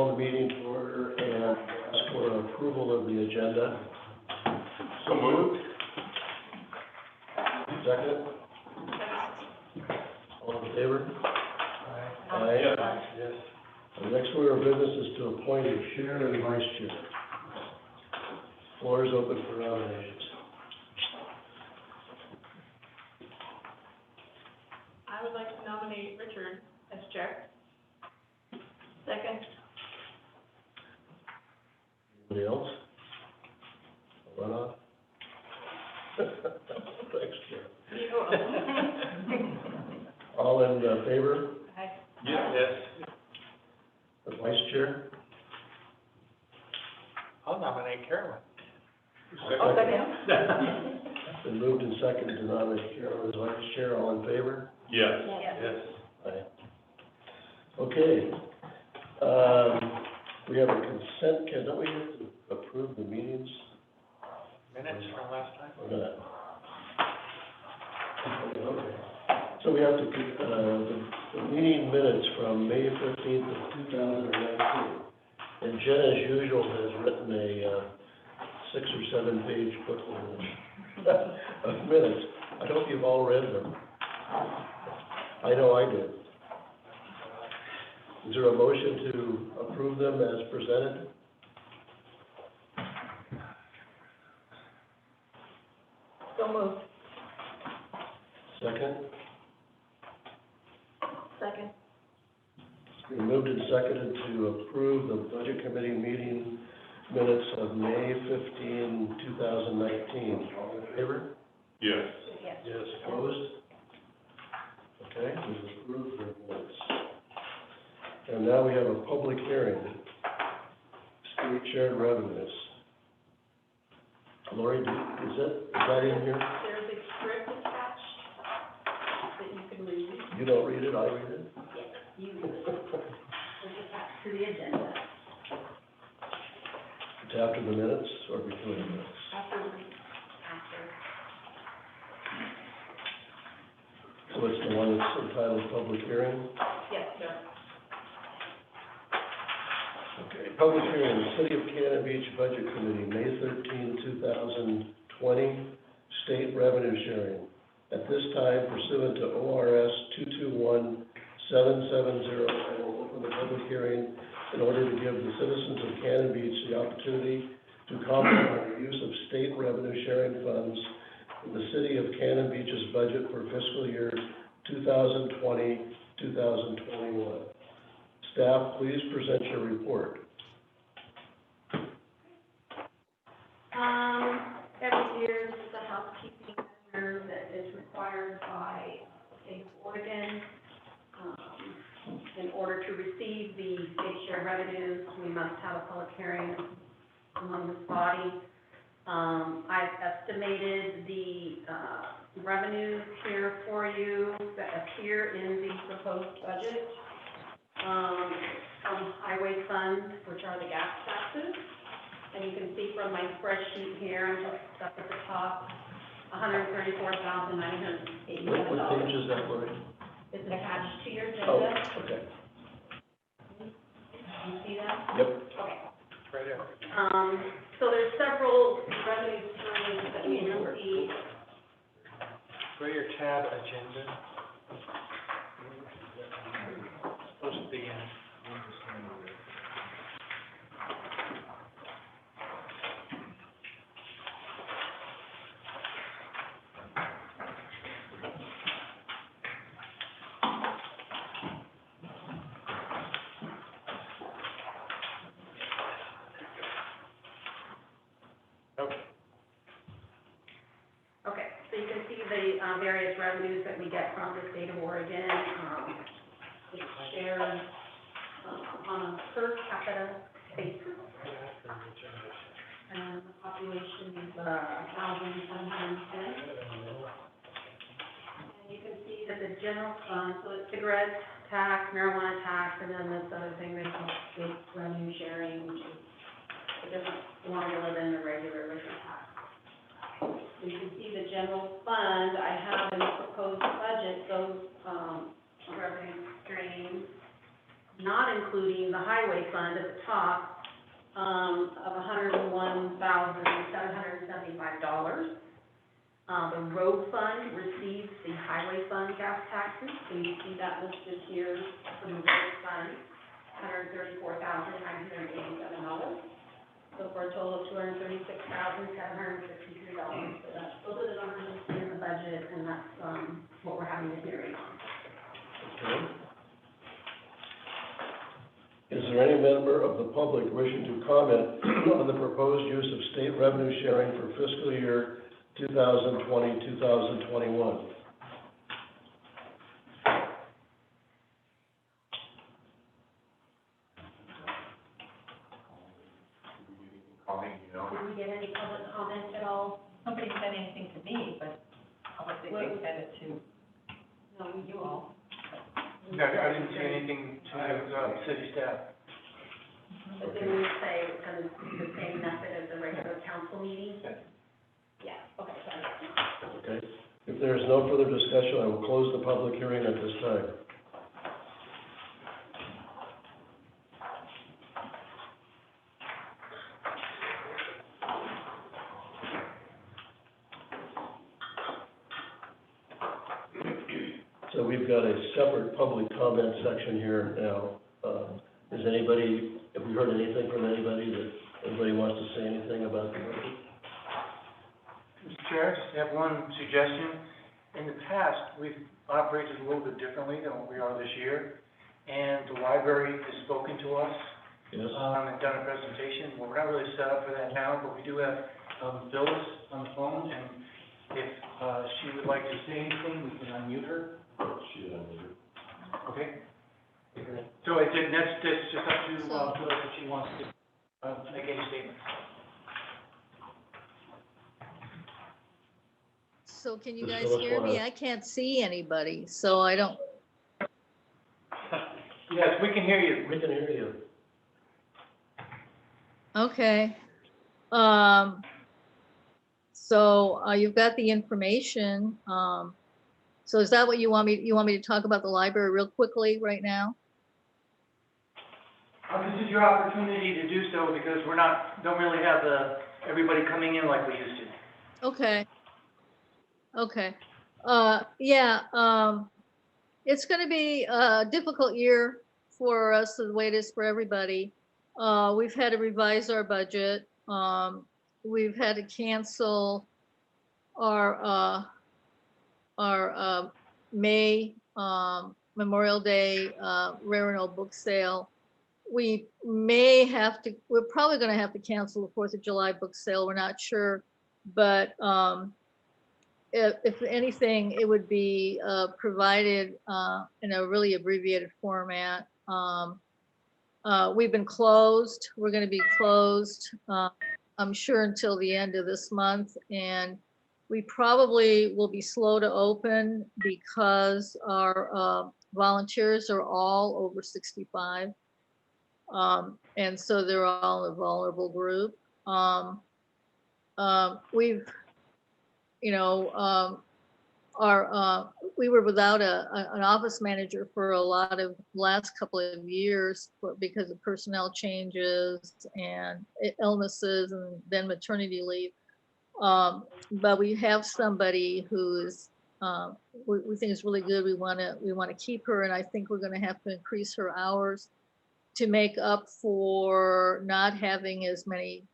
Call the meeting to order and ask for approval of the agenda. So moved. Second? All in favor? Aye. Yes. The next order of business is to appoint a chair and vice chair. Floor is open for nominations. I would like to nominate Richard as chair. Second. Anybody else? Run off? Thanks, Chair. All in favor? Aye. Yes. The vice chair? I'll nominate Carolyn. I'll second. Been moved and seconded to nominate Carol as vice chair. All in favor? Yes. Yes. Aye. Okay. We have a consent, don't we have to approve the meetings? Minutes from last time? Or not? Okay. So we have to, the meeting minutes from May 15th of 2019. And Jen, as usual, has written a 6 or 7 page book of minutes. I hope you've all read them. I know I did. Is there a motion to approve them as presented? So moved. Second? Second. It's been moved and seconded to approve the Budget Committee meeting minutes of May 15, 2019. All in favor? Yes. Yes. Yes. Opposed? Okay, we've approved the minutes. And now we have a public hearing. State shared revenues. Lori, is that in here? There's a script attached that you can read. You don't read it, I read it? Yes, you read it. It's attached to the agenda. It's after the minutes or before the minutes? After. So it's the one that's entitled public hearing? Yes, sir. Okay, public hearing, City of Cannon Beach Budget Committee, May 13, 2020, state revenue sharing. At this time, pursuant to ORS 221-770, I will open the public hearing in order to give the citizens of Cannon Beach the opportunity to comment on the use of state revenue sharing funds in the City of Cannon Beach's budget for fiscal year 2020-2021. Staff, please present your report. Every year, this is a housekeeping measure that is required by the state of Oregon. In order to receive the state share revenues, we must have a public hearing among this body. I've estimated the revenues here for you that appear in the proposed budget. From highway funds, which are the gas taxes. And you can see from my spreadsheet here, I'm just up at the top, $134,987. What page is that, Lori? It's attached to your agenda. Oh, okay. You see that? Yep. Okay. Right there. So there's several revenue streams that you can see. Go to your tab agenda. Supposed to be in. Okay, so you can see the various revenues that we get from the state of Oregon. It's shared on a per capita basis. And the population is 1,710. And you can see that the general fund, so it's cigarette tax, marijuana tax, and then this other thing they call state revenue sharing, which is a different formula than the regular liquor tax. You can see the general fund, I have in the proposed budget, those revenue streams, not including the highway fund at the top, of $101,775. The road fund receives the highway fund gas taxes, so you see that listed here for the road fund, $134,987. So for a total of $236,763. So that's, those are the numbers you see in the budget, and that's, what we're having the hearing on. Okay. Is there any member of the public wishing to comment on the proposed use of state revenue sharing for fiscal year 2020, 2021? Did we get any public comment at all? Nobody said anything to me, but I would think they said it to No, you all. No, I didn't see anything to, city staff. But didn't we say it's kind of the same method as the regular council meeting? Yeah, okay, sorry. Okay. If there is no further discussion, I will close the public hearing at this time. So we've got a separate public comment section here now. Is anybody, have we heard anything from anybody that anybody wants to say anything about the budget? Mr. Chair, I just have one suggestion. In the past, we've operated a little bit differently than what we are this year, and the library has spoken to us, Yes? and done a presentation. Well, we're not really set up for that now, but we do have, Phyllis on the phone, and if, she would like to say anything, we can unmute her. She unmuted. Okay? So that's just up to, Phyllis if she wants to, make any statements. So can you Just guys tell us hear me? why. I can't see anybody, so I don't, Yes, we can hear you. We can hear you. okay. So, you've got the information, so is that what you want me to talk about the library real quickly right now? This is your opportunity to do so because don't really have everybody coming in like we used to. Okay. Okay. Yeah, it's gonna be a difficult year for us, the way it is for everybody. We've had to revise our budget. We've had to cancel our May, Memorial Day, rare and old book sale. We're probably gonna have to cancel the 4th of July book sale. We're not sure, but, if anything, it would be provided in a really abbreviated format. We've been closed. We're going to be closed, I'm sure, until the end of this month. And we probably will be slow to open because our volunteers are all over 65. And so they're all a vulnerable group. We've we were without an office manager for a lot of last couple of years because of personnel changes and illnesses and then maternity leave. But we have somebody who's we think is really good. We want to keep her, and I think we're going to have to increase her hours to make up for not having as many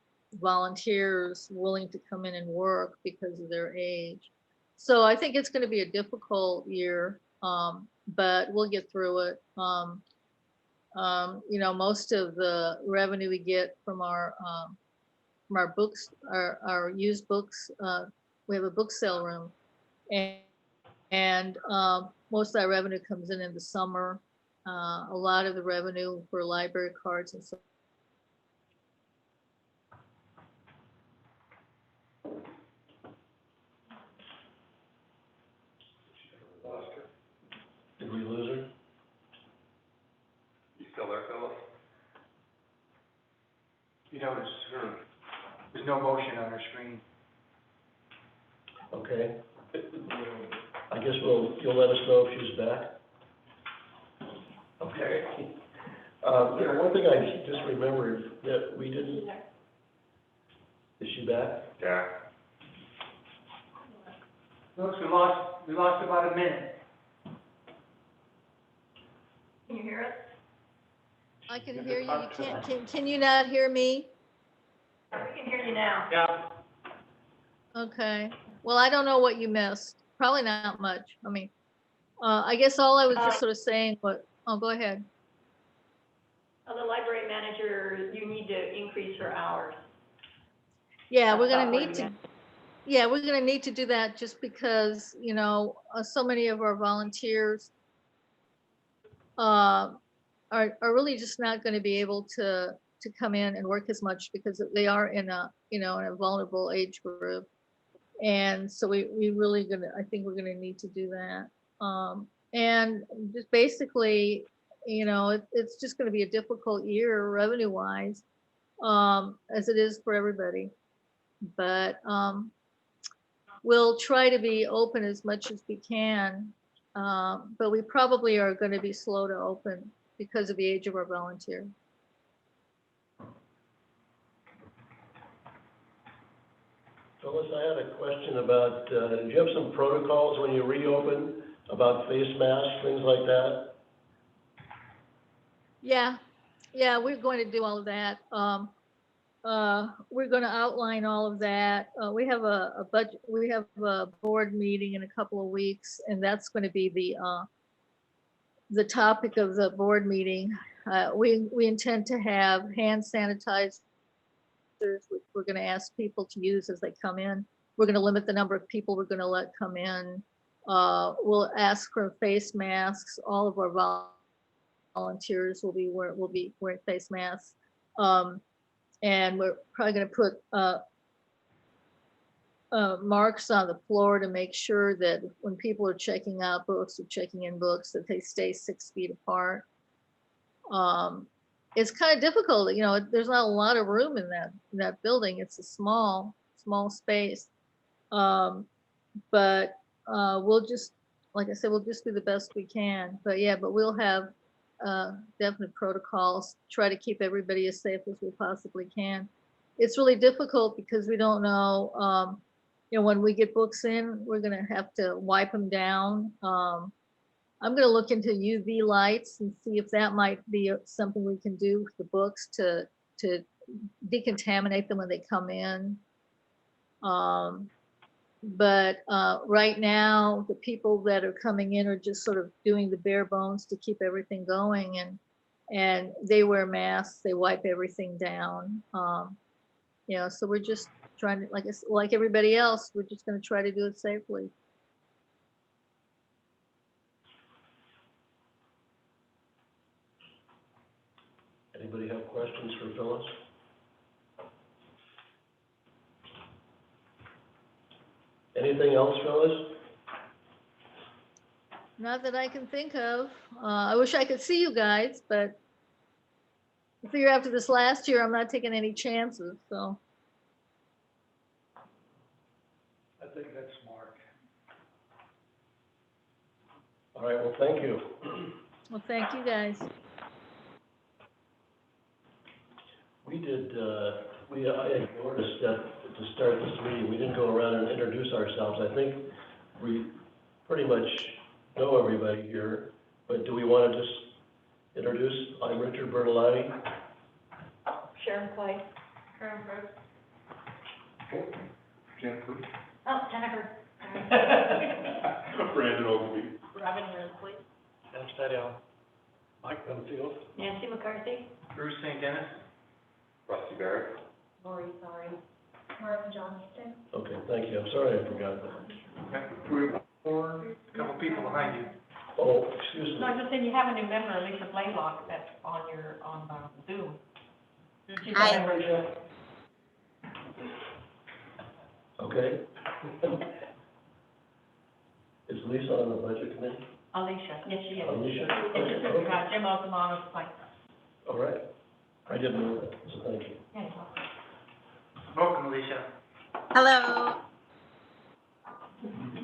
volunteers willing to come in and work because of their age. So I think it's going to be a difficult year, but we'll get through it. Most of the revenue we get from our books, our used books, we have a book sale room, and most of that revenue comes in the summer. A lot of the revenue for library cards and so. Did we lose her? You still there, Phyllis? You notice there's no motion on her screen. Okay. I guess you'll let us know if she's back? Okay. One thing I just remembered that we didn't, is she back? Yeah. Looks, we lost about a minute. Can you hear us? I can hear you. Can you not hear me? We can hear you now. Yeah. Okay. Well, I don't know what you missed. Probably not much. I mean, I guess all I was just sort of saying, oh, go ahead. The library manager, you need to increase her hours. Yeah, we're That's gonna not need what to, you yeah, we're gonna need to do that just because, so many of our volunteers are really just not gonna be able to come in and work as much because they are in a, in a vulnerable age group. And so we really I think we're gonna need to do that. And just basically, it's just gonna be a difficult year revenue wise, as it is for everybody. But we'll try to be open as much as we can. But we probably are gonna be slow to open because of the age of our volunteer. Phyllis, I had a question about, do you have some protocols when you reopen about face masks, things like that? Yeah, we're going to do all of that. We're going to outline all of that. We have a budget. We have a board meeting in a couple of weeks, and that's going to be the topic of the board meeting. We intend to have hand sanitizers, which we're going to ask people to use as they come in. We're going to limit the number of people we're going to let come in. We'll ask for face masks. All of our volunteers will be wearing face masks. And we're probably going to put marks on the floor to make sure that when people are checking out books or checking in books, that they stay 6 feet apart. It's kind of difficult, there's not a lot of room in that building. It's a small space. But we'll just, like I said, we'll just do the best we can. But we'll have definite protocols, try to keep everybody as safe as we possibly can. It's really difficult because we don't know, when we get books in, we're going to have to wipe them down. I'm going to look into UV lights and see if that might be something we can do with the books to decontaminate them when they come in. But right now, the people that are coming in are just sort of doing the bare bones to keep everything going, and they wear masks, they wipe everything down. So we're just trying to, like everybody else, we're just going to try to do it safely. Anybody have questions for Phyllis? Anything else, Phyllis? Not that I can think of. I wish I could see you guys, but I figure after this last year, I'm not taking any chances, so. I think that's smart. All right, well, thank you. Well, thank you guys. I ignored a step to start this meeting. We didn't go around and introduce ourselves. I think we pretty much know everybody here, but do we want to just introduce? I'm Richard Bertolotti. Sharon Clay. Karen Brooks. Jennifer. Oh, Jennifer. Brandon Ogilvy. Robin Risley. Dennis Fidel. Mike Dunfield. Nancy McCarthy. Bruce St. Dennis. Rusty Barrett. Lori Sorry. Marvin Johnston. Okay, thank you. I'm sorry I forgot that. Okay. A couple people behind you. Oh, excuse me. No, I'm just saying you have a new member, Lisa Blaylock, that's on Zoom. She's a Hi. member of the Okay. Is Lisa on the budget committee? Alicia, yes, she is. Alicia? It's just Okay. Jim Osmano's like, All right. I didn't know that, so thank you. yeah, he's welcome. Welcome, Alicia. Hello.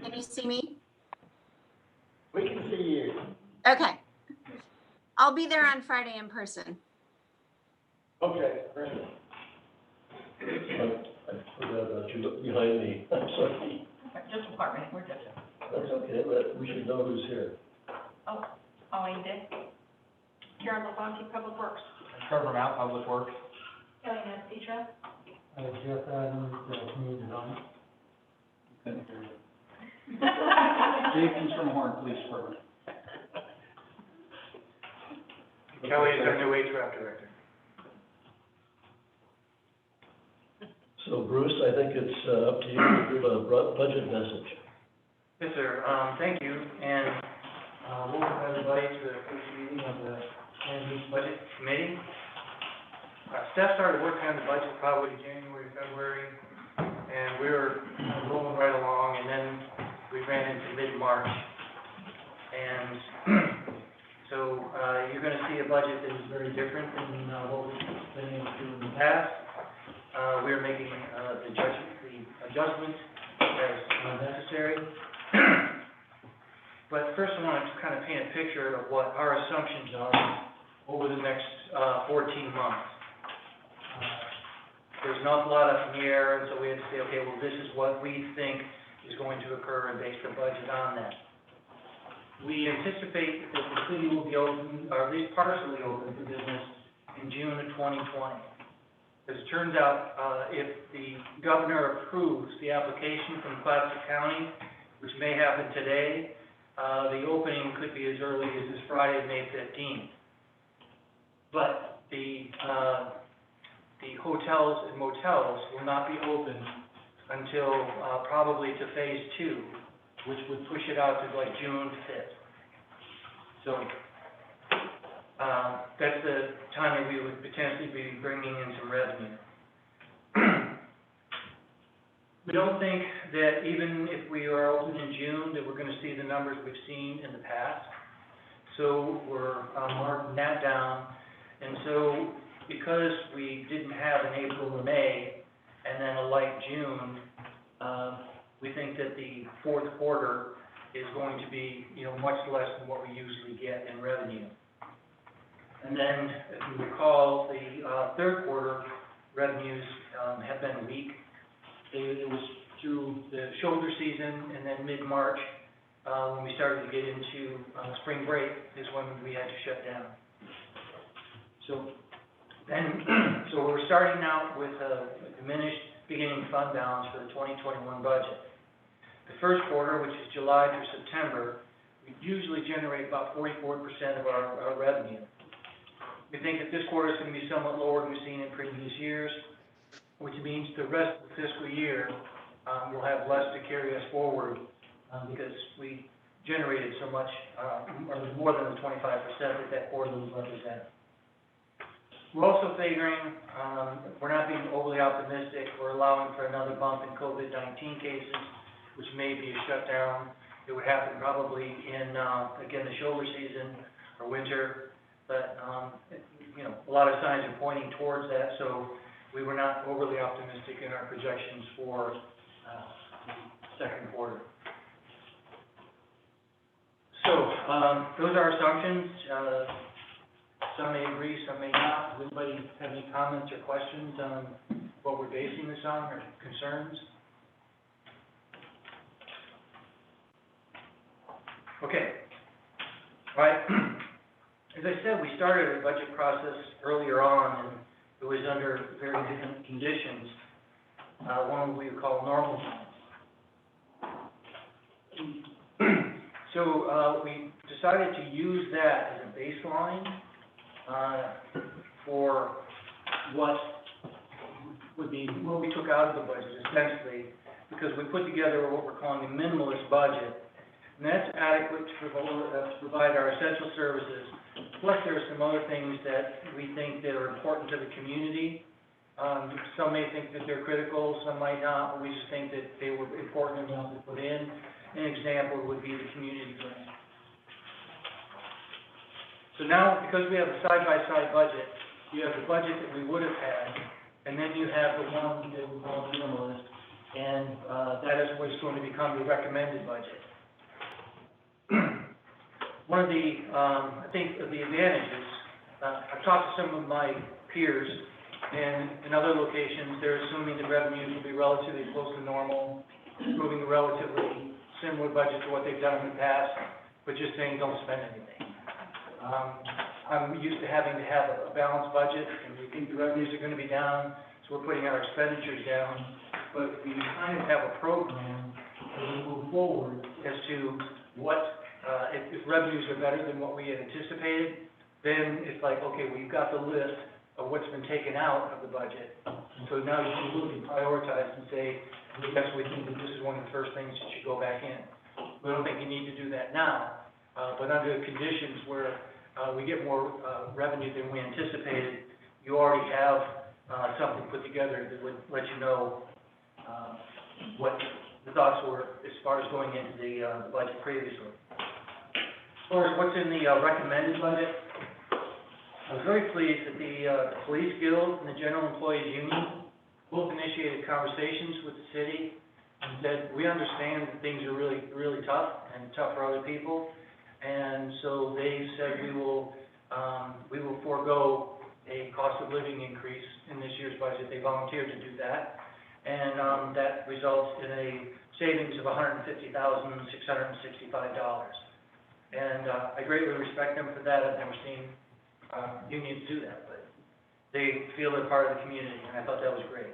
Can you see me? We can see you. Okay. I'll be there on Friday in person. Okay, very good. I forgot about you behind me, I'm sorry. Just apartment, we're just, That's okay, but we should know who's here. Pauline Dick. Karen LaFonte, Public Works. Trevor Mount, Public Works. Kelly Nastica. Jeff Adams, Community Development. Jason's from Horn Police Department. Kelly is our new HVAC director. So Bruce, I think it's up to you to give a budget message. Yes, sir. Thank you, and welcome everybody to the first meeting of the Transient Budget Committee. Staff started working on the budget probably January, February, and we were rolling right along, and then we ran into mid-March. And so you're going to see a budget that is very different than what we've been able to do in the past. We are making the adjustments as necessary. But first I want to kind of paint a picture of what our assumptions are over the next 14 months. There's an awful lot up in the air, and so we have to say, okay, well, this is what we think is going to occur and base the budget on that. We anticipate that the city will be open, or at least partially open for business in June of 2020. As it turns out, if the governor approves the application from Clatsop County, which may happen today, the opening could be as early as this Friday, May 15th. But the hotels and motels will not be open until probably to phase 2, which would push it out to like June 5th. So that's the time that we would potentially be bringing in some revenue. We don't think that even if we are open in June, that we're going to see the numbers we've seen in the past. So we're marking that down. And so because we didn't have an April or May and then a light June, we think that the fourth quarter is going to be, much less than what we usually get in revenue. And then, if you recall, the third quarter revenues have been weak. It was through the shoulder season and then mid-March, when we started to get into spring break, is when we had to shut down. So we're starting out with a diminished beginning fund balance for the 2021 budget. The first quarter, which is July through September, we usually generate about 44% of our revenue. We think that this quarter is going to be somewhat lower than we've seen in previous years, which means the rest of the fiscal year will have less to carry us forward because we generated so much, or more than the 25% that quarter will represent. We're also figuring, we're not being overly optimistic, we're allowing for another bump in COVID-19 cases, which may be a shutdown. It would happen probably in, again, the shoulder season or winter, but, a lot of signs are pointing towards that, so we were not overly optimistic in our projections for the second quarter. So, those are our assumptions. Some may agree, some may not. Does anybody have any comments or questions on what we're basing this on, or concerns? Okay. All right. As I said, we started a budget process earlier on, and it was under very different conditions, one we would call normal times. So we decided to use that as a baseline for what would be what we took out of the budget, essentially, because we put together what we're calling a minimalist budget, and that's adequate to provide our essential services. Plus, there are some other things that we think that are important to the community. Some may think that they're critical, some might not, but we just think that they were important enough to put in. An example would be the community grant. So now, because we have a side-by-side budget, you have the budget that we would have had, and then you have the one that we call minimalist, and that is what's going to become the recommended budget. one of the, I think of the advantages, I've talked to some of my peers, and in other locations, they're assuming the revenues will be relatively close to normal, moving a relatively similar budget to what they've done in the past, but just saying don't spend anything. I'm used to having to have a balanced budget, and we think the revenues are gonna be down, so we're putting our expenditures down, but we kind of have a program as we move forward as to what, if revenues are better than what we had anticipated, then it's like, okay, we've got the list of what's been taken out of the budget. And so now you can look and prioritize and say, yes, we think that this is one of the first things that should go back in. We don't think you need to do that now, but under conditions where we get more revenue than we anticipated, you already have something put together that would let you know what the thoughts were as far as going into the budget previously. As far as what's in the recommended budget, I was very pleased that the Police Guild and the General Employees Union both initiated conversations with the city and said, we understand that things are really, really tough and tough for other people. And so they said we will forego a cost of living increase in this year's budget. They volunteered to do that. And that results in a savings of $150,665. And I greatly respect them for that. I've never seen unions do that, but they feel they're part of the community, and I thought that was great.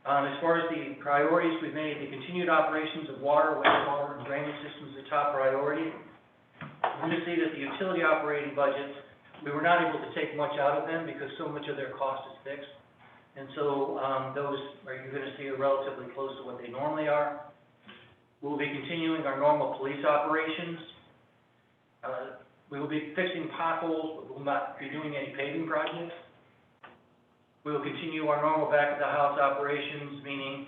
As far as the priorities we've made, the continued operations of water, wastewater, and drainage systems is a top priority. We're going to see that the utility operating budgets, we were not able to take much out of them because so much of their cost is fixed. And so those are you're going to see are relatively close to what they normally are. We'll be continuing our normal police operations. We will be fixing potholes, but we will not be doing any paving projects. We will continue our normal back-of-the-house operations, meaning,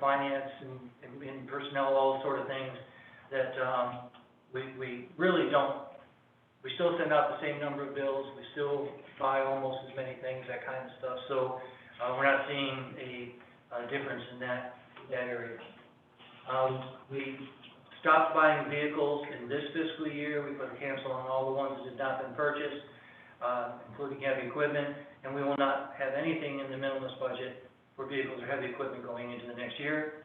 finance and personnel, all those sort of things that we really don't. We still send out the same number of bills. We still buy almost as many things, that kind of stuff. So we're not seeing a difference in that area. We stopped buying vehicles in this fiscal year. We put a cancel on all the ones that had not been purchased, including heavy equipment, and we will not have anything in the minimalist budget for vehicles or heavy equipment going into the next year.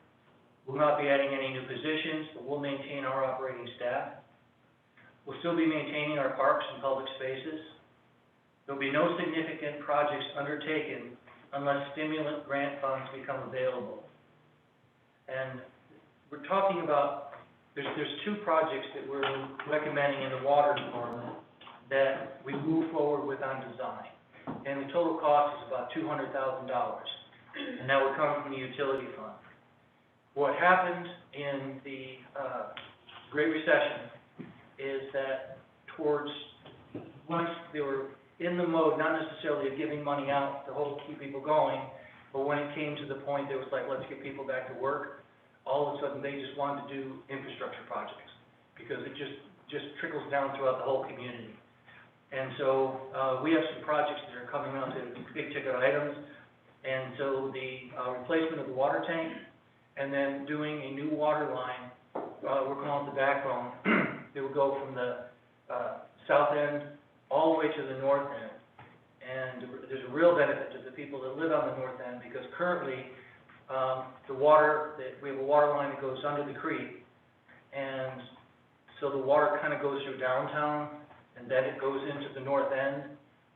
We'll not be adding any new positions, but we'll maintain our operating staff. We'll still be maintaining our parks and public spaces. There'll be no significant projects undertaken unless stimulant grant funds become available. And we're talking about There's two projects that we're recommending in the water department that we move forward with on design. And the total cost is about $200,000. And that would come from the utility fund. What happened in the Great Recession is that once they were in the mode, not necessarily of giving money out to keep people going, but when it came to the point that it was like, let's get people back to work, all of a sudden they just wanted to do infrastructure projects because it just trickles down throughout the whole community. And so we have some projects that are coming out to big ticket items, and so the replacement of the water tank and then doing a new water line, we're calling it the backbone. It will go from the south end all the way to the north end. And there's a real benefit to the people that live on the north end because currently we have a water line that goes under the creek, and so the water kind of goes through downtown, and then it goes into the north end.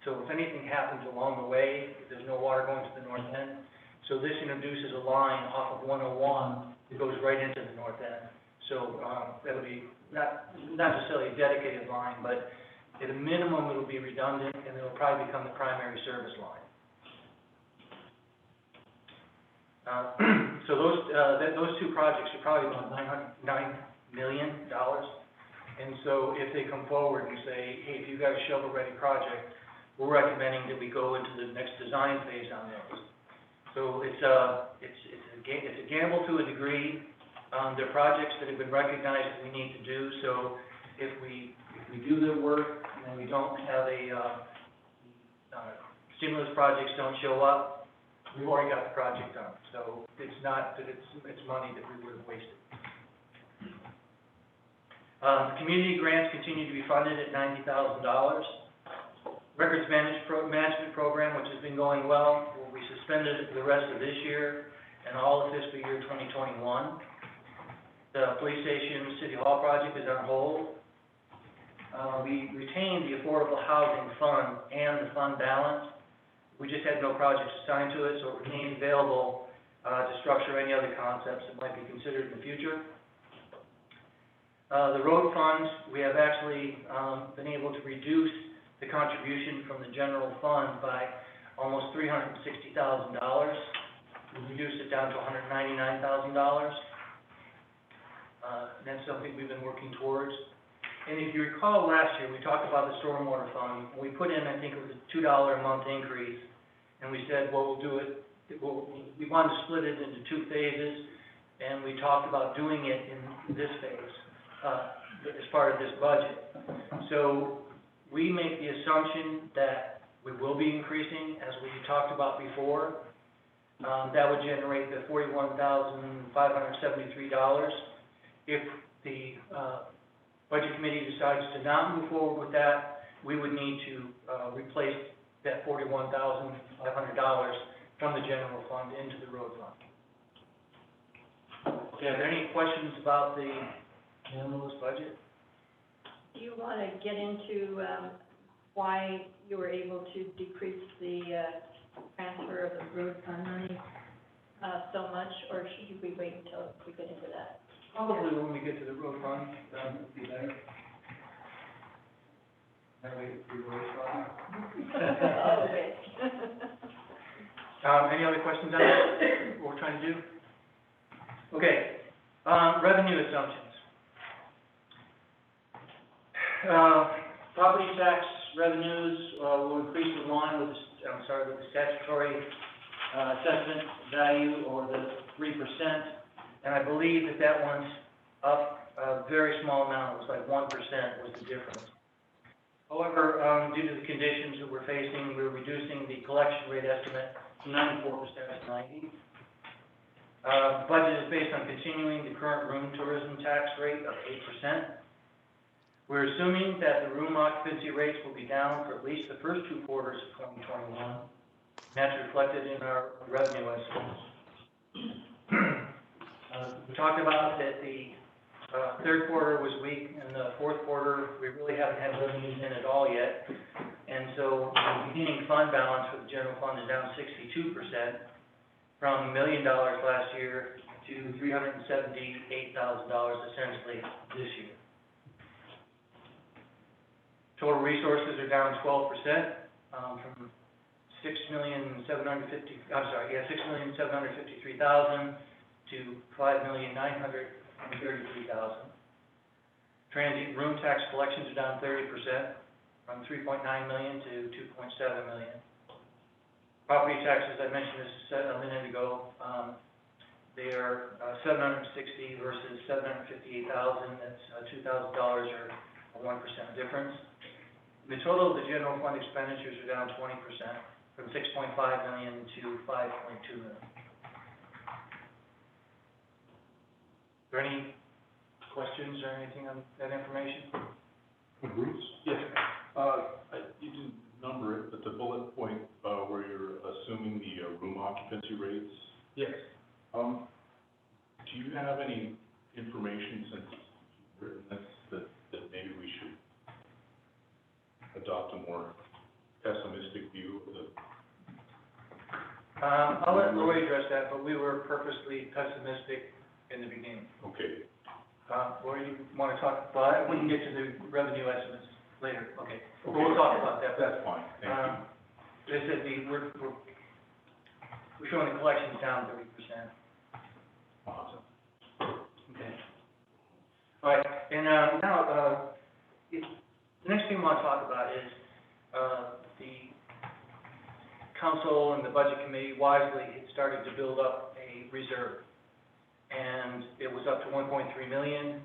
So if anything happens along the way, there's no water going to the north end. So this introduces a line off of 101 that goes right into the north end. So that'll be not necessarily a dedicated line, but at a minimum it'll be redundant, and it'll probably become the primary service line. So those two projects are probably about $9 million. And so if they come forward and say, hey, if you've got a shovel-ready project, we're recommending that we go into the next design phase on those. So it's a gamble to a degree. They're projects that have been recognized that we need to do. So if we do the work and then we don't have stimulus projects don't show up, we've already got the project done. So it's not that it's money that we would have wasted. Community grants continue to be funded at $90,000. Records management program, which has been going well, will be suspended the rest of this year and all of fiscal year 2021. The police station City Hall project is on hold. We retained the Affordable Housing Fund and the fund balance. We just had no projects assigned to it, so it remains available to structure any other concepts that might be considered in the future. The road funds, we have actually been able to reduce the contribution from the general fund by almost $360,000. We reduced it down to $199,000. That's something we've been working towards. And if you recall last year, we talked about the stormwater fund, and we put in, I think it was a $2 a month increase, and we said, well, we'll do it, we wanted to split it into 2 phases, and we talked about doing it in this phase, as part of this budget. So we make the assumption that we will be increasing, as we talked about before. That would generate the $41,573. If the Budget Committee decides to not move forward with that, we would need to replace that $41,500 from the general fund into the road fund. Okay, are there any questions about the minimalist budget? Do you want to get into why you were able to decrease the transfer of the road fund money so much, or should we wait until we get into that? Probably when we get to the road fund, that would be better. That way we will respond. Oh, okay. Any other questions on that, what we're trying to do? Okay, revenue assumptions. Property tax revenues will increase in line with, with the statutory assessment value, or the 3%. And I believe that one's up a very small amount. It was like 1% was the difference. However, due to the conditions that we're facing, we're reducing the collection rate estimate from 94% to 90%. Budget is based on continuing the current room tourism tax rate of 8%. We're assuming that the room occupancy rates will be down for at least the first 2 quarters of 2021. That's reflected in our revenue estimates. We talked about that the third quarter was weak, and the fourth quarter, we really haven't had revenues in at all yet. And so the beginning fund balance for the general fund is down 62%, from $1 million last year to $378,000 essentially this year. Total resources are down 12%, from $6,753,000 to $5,933,000. Transient room tax collections are down 30%, from $3.9 million to $2.7 million. Property taxes, I mentioned this a minute ago, they are $760,000 versus $758,000. That's $2,000 or a 1% difference. The total of the general fund expenditures are down 20%, from $6.5 million to $5.2 million. Are there any questions or anything on that information? Bruce? Yes, You didn't number it, but the bullet point where you're assuming the room occupancy rates, yes. Do you have any information since you've written this that maybe we should adopt a more pessimistic view of the? I'll let Roy address that, but we were purposely pessimistic in the beginning. Okay. Roy, you want to talk? Well, we can get to the revenue estimates later. Okay. We'll talk about that. That's fine. Thank you. They said we're showing the collections down 30%. Awesome. Okay. All right. And now, the next thing I want to talk about is the council and the budget committee wisely had started to build up a reserve. And it was up to $1.3 million.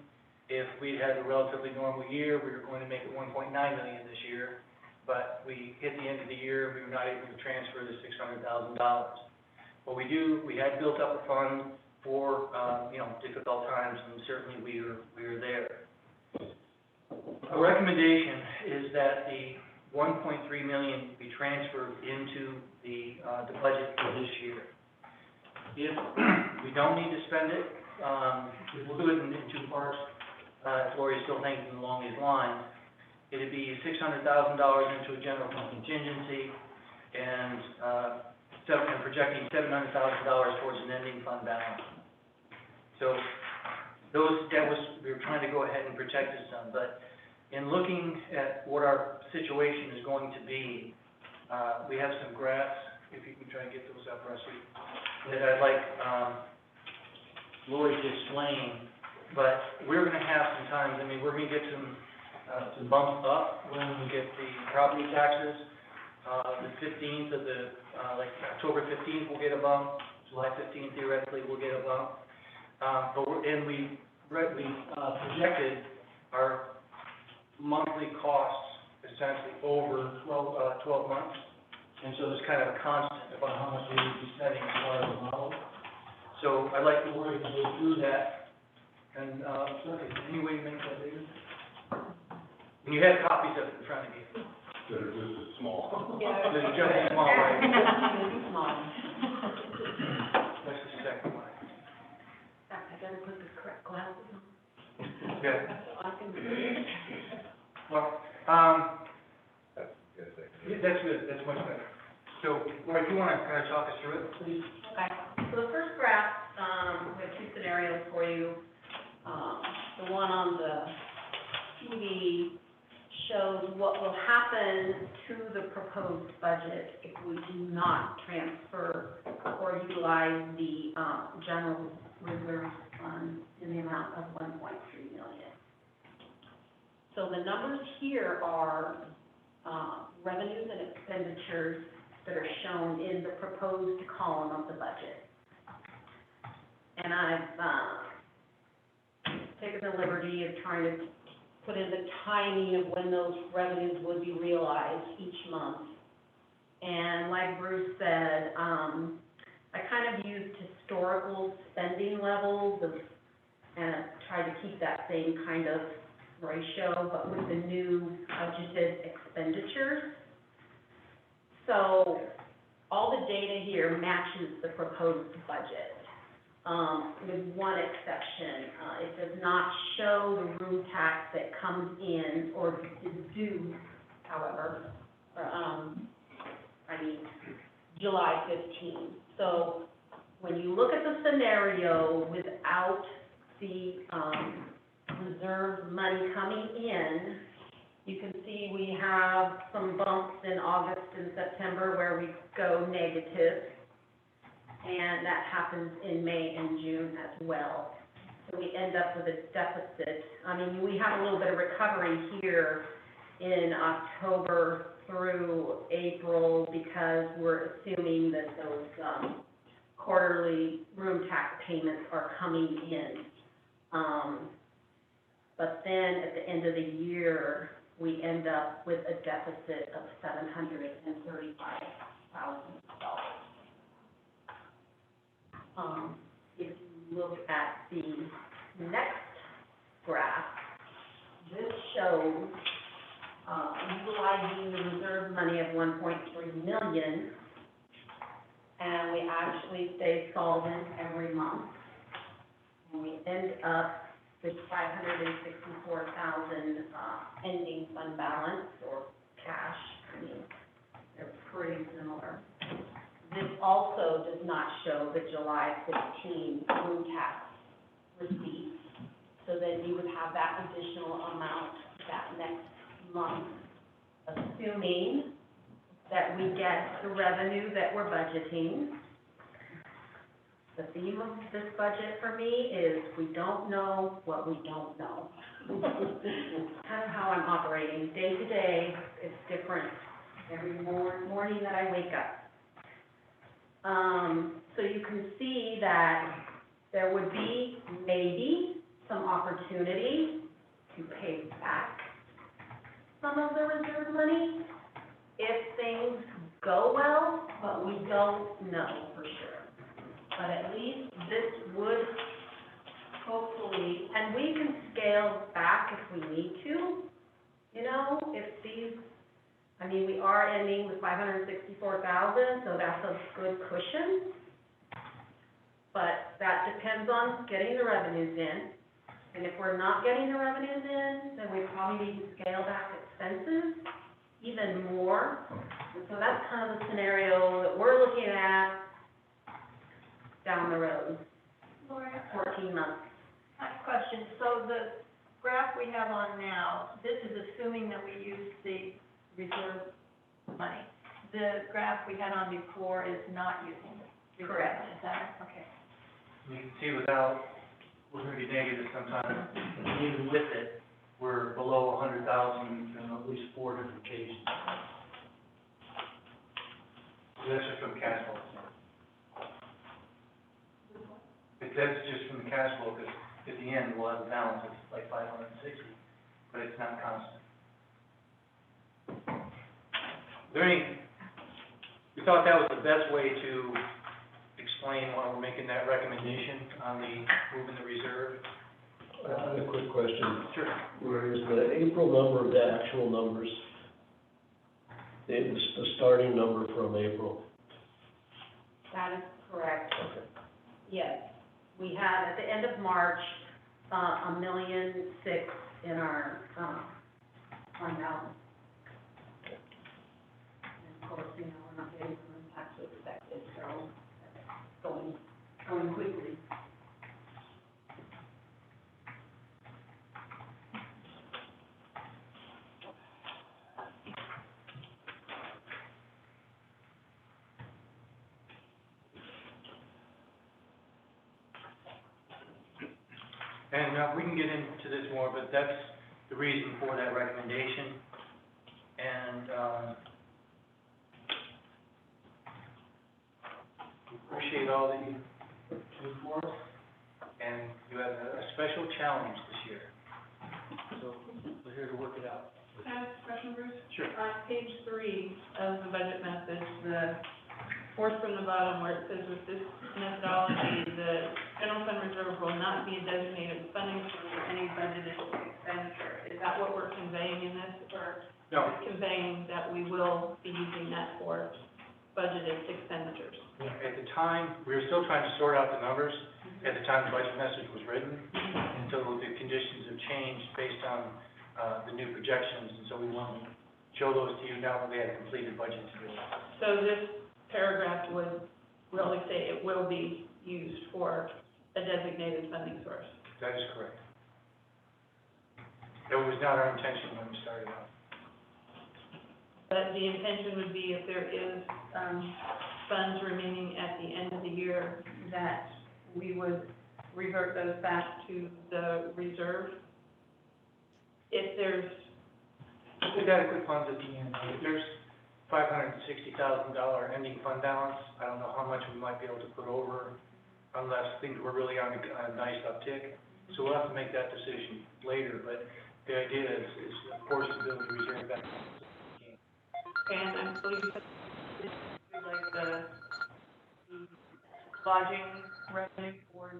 If we'd had a relatively normal year, we were going to make it $1.9 million this year. But we hit the end of the year, and we were not able to transfer the $600,000. What we had built up a fund for difficult times, and certainly we were there. A recommendation is that the 1.3 million be transferred into the budget for this year. If we don't need to spend it, we'll do it in two parts. If Lori's still thinking along these lines, it'd be $600,000 into a general fund contingency, and projecting $700,000 towards an ending fund balance. So we were trying to go ahead and protect this some, but in looking at what our situation is going to be, we have some graphs, if you can try and get those up, Rusty, that I'd like Lori to explain. But we're gonna have some times, I mean, we're gonna get some bumps up when we get the property taxes. The 15th of like October 15th, we'll get a bump. July 15th, theoretically, we'll get a bump. We projected our monthly costs essentially over 12 months. And so there's kind of a constant about how much we would be spending as far as the model. So I'd like Lori to go through that. And, okay, any way to make that bigger? And you have copies of it in front of you. That are just as small. Yeah. This is just small, right? Small. That's the second one. I gotta put the correct glasses on. Okay. I can. Well, yeah, that's good, that's much better. So, Lori, if you wanna kind of talk us through it, please? Okay, so the first graph, we have two scenarios for you. The one on the TV shows what will happen to the proposed budget if we do not transfer or utilize the, general reserve fund in the amount of 1.3 million. So the numbers here are, revenues and expenditures that are shown in the proposed column of the budget. And I've, taken the liberty of trying to put in the timing of when those revenues would be realized each month. And like Bruce said, I kind of used historical spending levels and tried to keep that same kind of ratio, but with the new budgeted expenditures. So all the data here matches the proposed budget. With one exception, it does not show the room tax that comes in or is due, however, July 15th. So when you look at the scenario without the reserve money coming in, you can see we have some bumps in August and September where we go negative. And that happens in May and June as well. So we end up with a deficit. I mean, we have a little bit of recovery here in October through April because we're assuming that those quarterly room tax payments are coming in. But then at the end of the year, we end up with a deficit of $735,000. If you look at the next graph, this shows utilizing the reserve money of 1.3 million, and we actually stay solvent every month. And we end up with 564,000 ending fund balance or cash. I mean, they're pretty similar. This also does not show the July 15 room tax receipt, so then you would have that additional amount that next month, assuming that we get the revenue that we're budgeting. The theme of this budget for me is we don't know what we don't know. It's kind of how I'm operating. Day to day, it's different every morning that I wake up. So you can see that there would be maybe some opportunity to pay back some of the reserve money if things go well, but we don't know for sure. But at least this would hopefully, and we can scale back if we need to, you know, if these, I mean, we are ending with 564,000, so that's a good cushion. But that depends on getting the revenues in. And if we're not getting the revenues in, then we probably need to scale back expenses even more. And so that's kind of the scenario that we're looking at down the road, Laura, 14 months. I have a question. So the graph we have on now, this is assuming that we use the reserve money. The graph we had on before is not using the reserve. Correct. Is that, okay. You can see without, we're gonna be negative sometime, and even with it, we're below 100,000 on at least 4 different occasions. So that's just from cash flow. If that's just from the cash flow, because at the end, we'll have a balance of like 560, but it's not constant. Is there any, we thought that was the best way to explain why we're making that recommendation on the moving the reserve? I have a quick question. Sure. Where is the April number, the actual numbers? It was the starting number from April. That is correct. Okay. Yes. We had, at the end of March, $1.6 million in our, fund balance. And of course, you know, we're not getting some impact we expected, so that's going quickly. And we can get into this more, but that's the reason for that recommendation. And we appreciate all that you do for us. And you have a special challenge this year. So we're here to work it out. Can I ask a question, Bruce? Sure. On page 3 of the budget message, the fourth from the bottom where it says with this methodology, the general fund reserve will not be a designated funding source for any budgeted expenditure. Is that what we're conveying in this, or No. is conveying that we will be using that for budgeted expenditures? At the time, we were still trying to sort out the numbers at the time the budget message was written, until the conditions have changed based on the new projections, and so we wanted to show those to you now that we had a completed budget to do. So this paragraph would really say it will be used for a designated funding source. That is correct. That was not our intention when we started out. But the intention would be if there is, funds remaining at the end of the year, that we would revert those back to the reserve. If there's, We've adequate funds at the end. If there's $560,000 ending fund balance, I don't know how much we might be able to put over unless things were really on a nice uptick. So we'll have to make that decision later, but the idea is of course, to build the reserve back. and I believe that like the lodging revenue for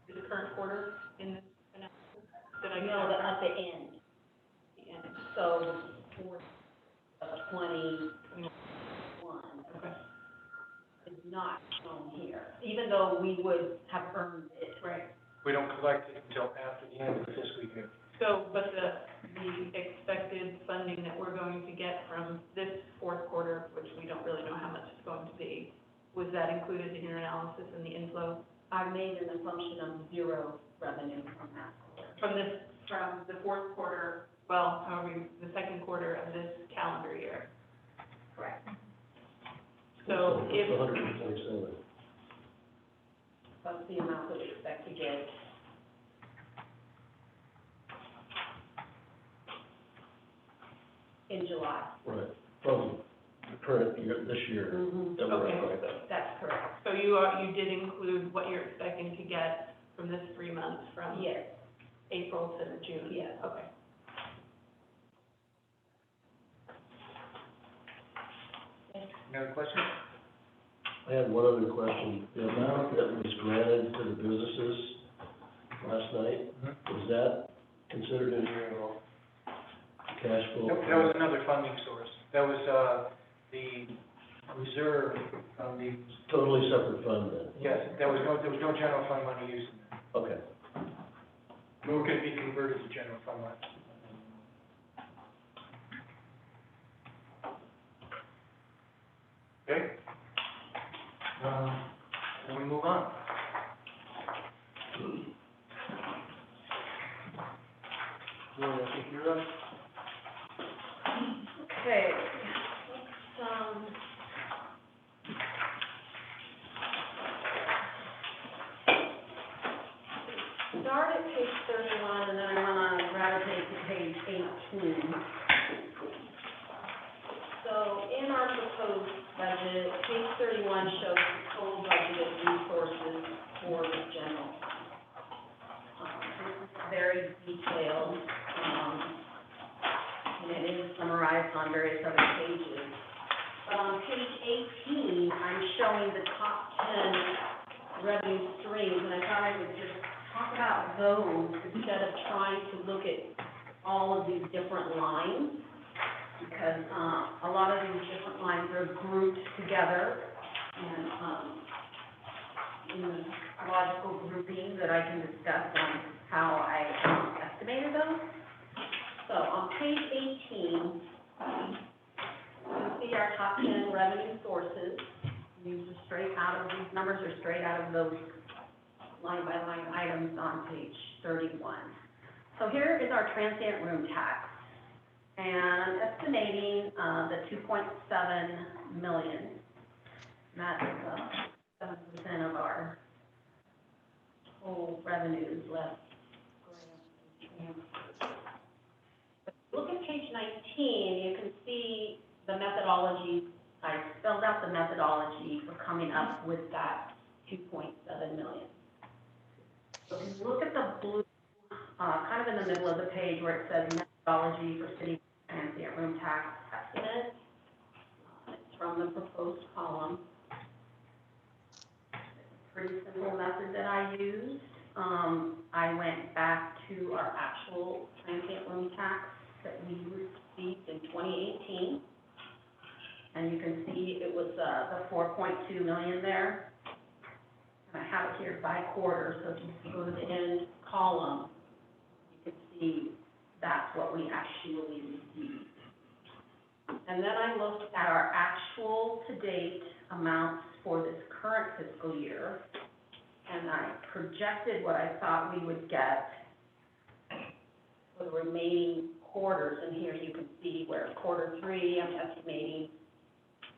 the current quarter in this analysis, did I get No, that at the end, the end? so for 21 Okay, is not shown here, even though we would have earned it. right. We don't collect it until after the end of the fiscal year. So, but the expected funding that we're going to get from this fourth quarter, which we don't really know how much it's going to be, was that included in your analysis in the inflow? I made an assumption of zero revenue from that quarter. From the fourth quarter, well, however, the second quarter of this calendar year. Correct. So if, 127. That's the amount that we expect to get. In July. Right, from the current year, this year, that we're Okay. at right now. That's correct. so you did include what you're expecting to get from this 3 months, from Yes, April to June? Yes. Okay. Any other questions? I had one other question. The amount that was granted to the businesses, last night. Mhm. Was that considered in here at all? Cash flow? That was another funding source. That was, the reserve from the, Totally separate fund then? yes, there was no general fund money used in that. Okay. Nor could it be converted to general fund money. Okay? Then we move on. Julie, I think you're up. Okay, let's, start at page 31, and then I'm gonna gravitate to page 18. So in our proposed budget, page 31 shows the total budgeted resources for the general. This is very detailed, and it is summarized on various other pages. But on page 18, I'm showing the top 10 revenue streams, and I thought I would just talk about those instead of trying to look at all of these different lines, because a lot of these different lines are grouped together and in the logical grouping that I can discuss on how I estimated those. So on page 18, you can see our top 10 revenue sources. These are straight out of, these numbers are straight out of those line-by-line items on page 31. So here is our transient room tax, and I'm estimating the 2.7 million. That's 7% of our whole revenues less grants and transfers. But look at page 19, you can see the methodology. I spelled out the methodology for coming up with that 2.7 million. So if you look at the blue, kind of in the middle of the page where it says methodology for city transient room tax estimate, it's from the proposed column. Pretty simple method that I used. I went back to our actual transient room tax that we received in 2018. And you can see it was the 4.2 million there. And I have it here by quarter, so if you go to the end column, you can see that's what we actually received. And then I looked at our actual to-date amounts for this current fiscal year, and I projected what I thought we would get for the remaining quarters. And here you can see where quarter 3, I'm estimating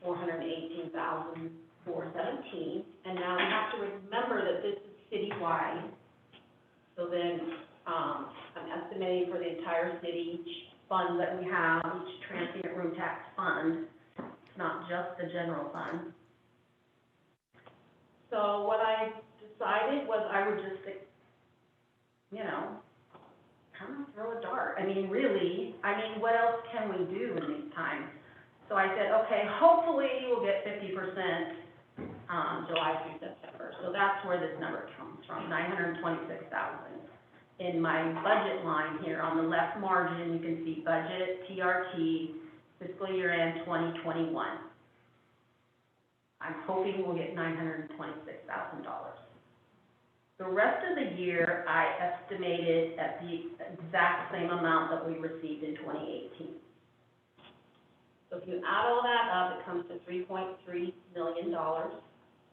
418,417. And now we have to remember that this is citywide. So then I'm estimating for the entire city, each fund that we have, each transient room tax fund. It's not just the general fund. So what I decided was I would just, kind of throw a dart. I mean, really, what else can we do in these times? So I said, okay, hopefully we'll get 50% July through September. So that's where this number comes from, 926,000. In my budget line here on the left margin, you can see budget, TRT, fiscal year end 2021. I'm hoping we'll get $926,000. The rest of the year, I estimated at the exact same amount that we received in 2018. So if you add all that up, it comes to $3.3 million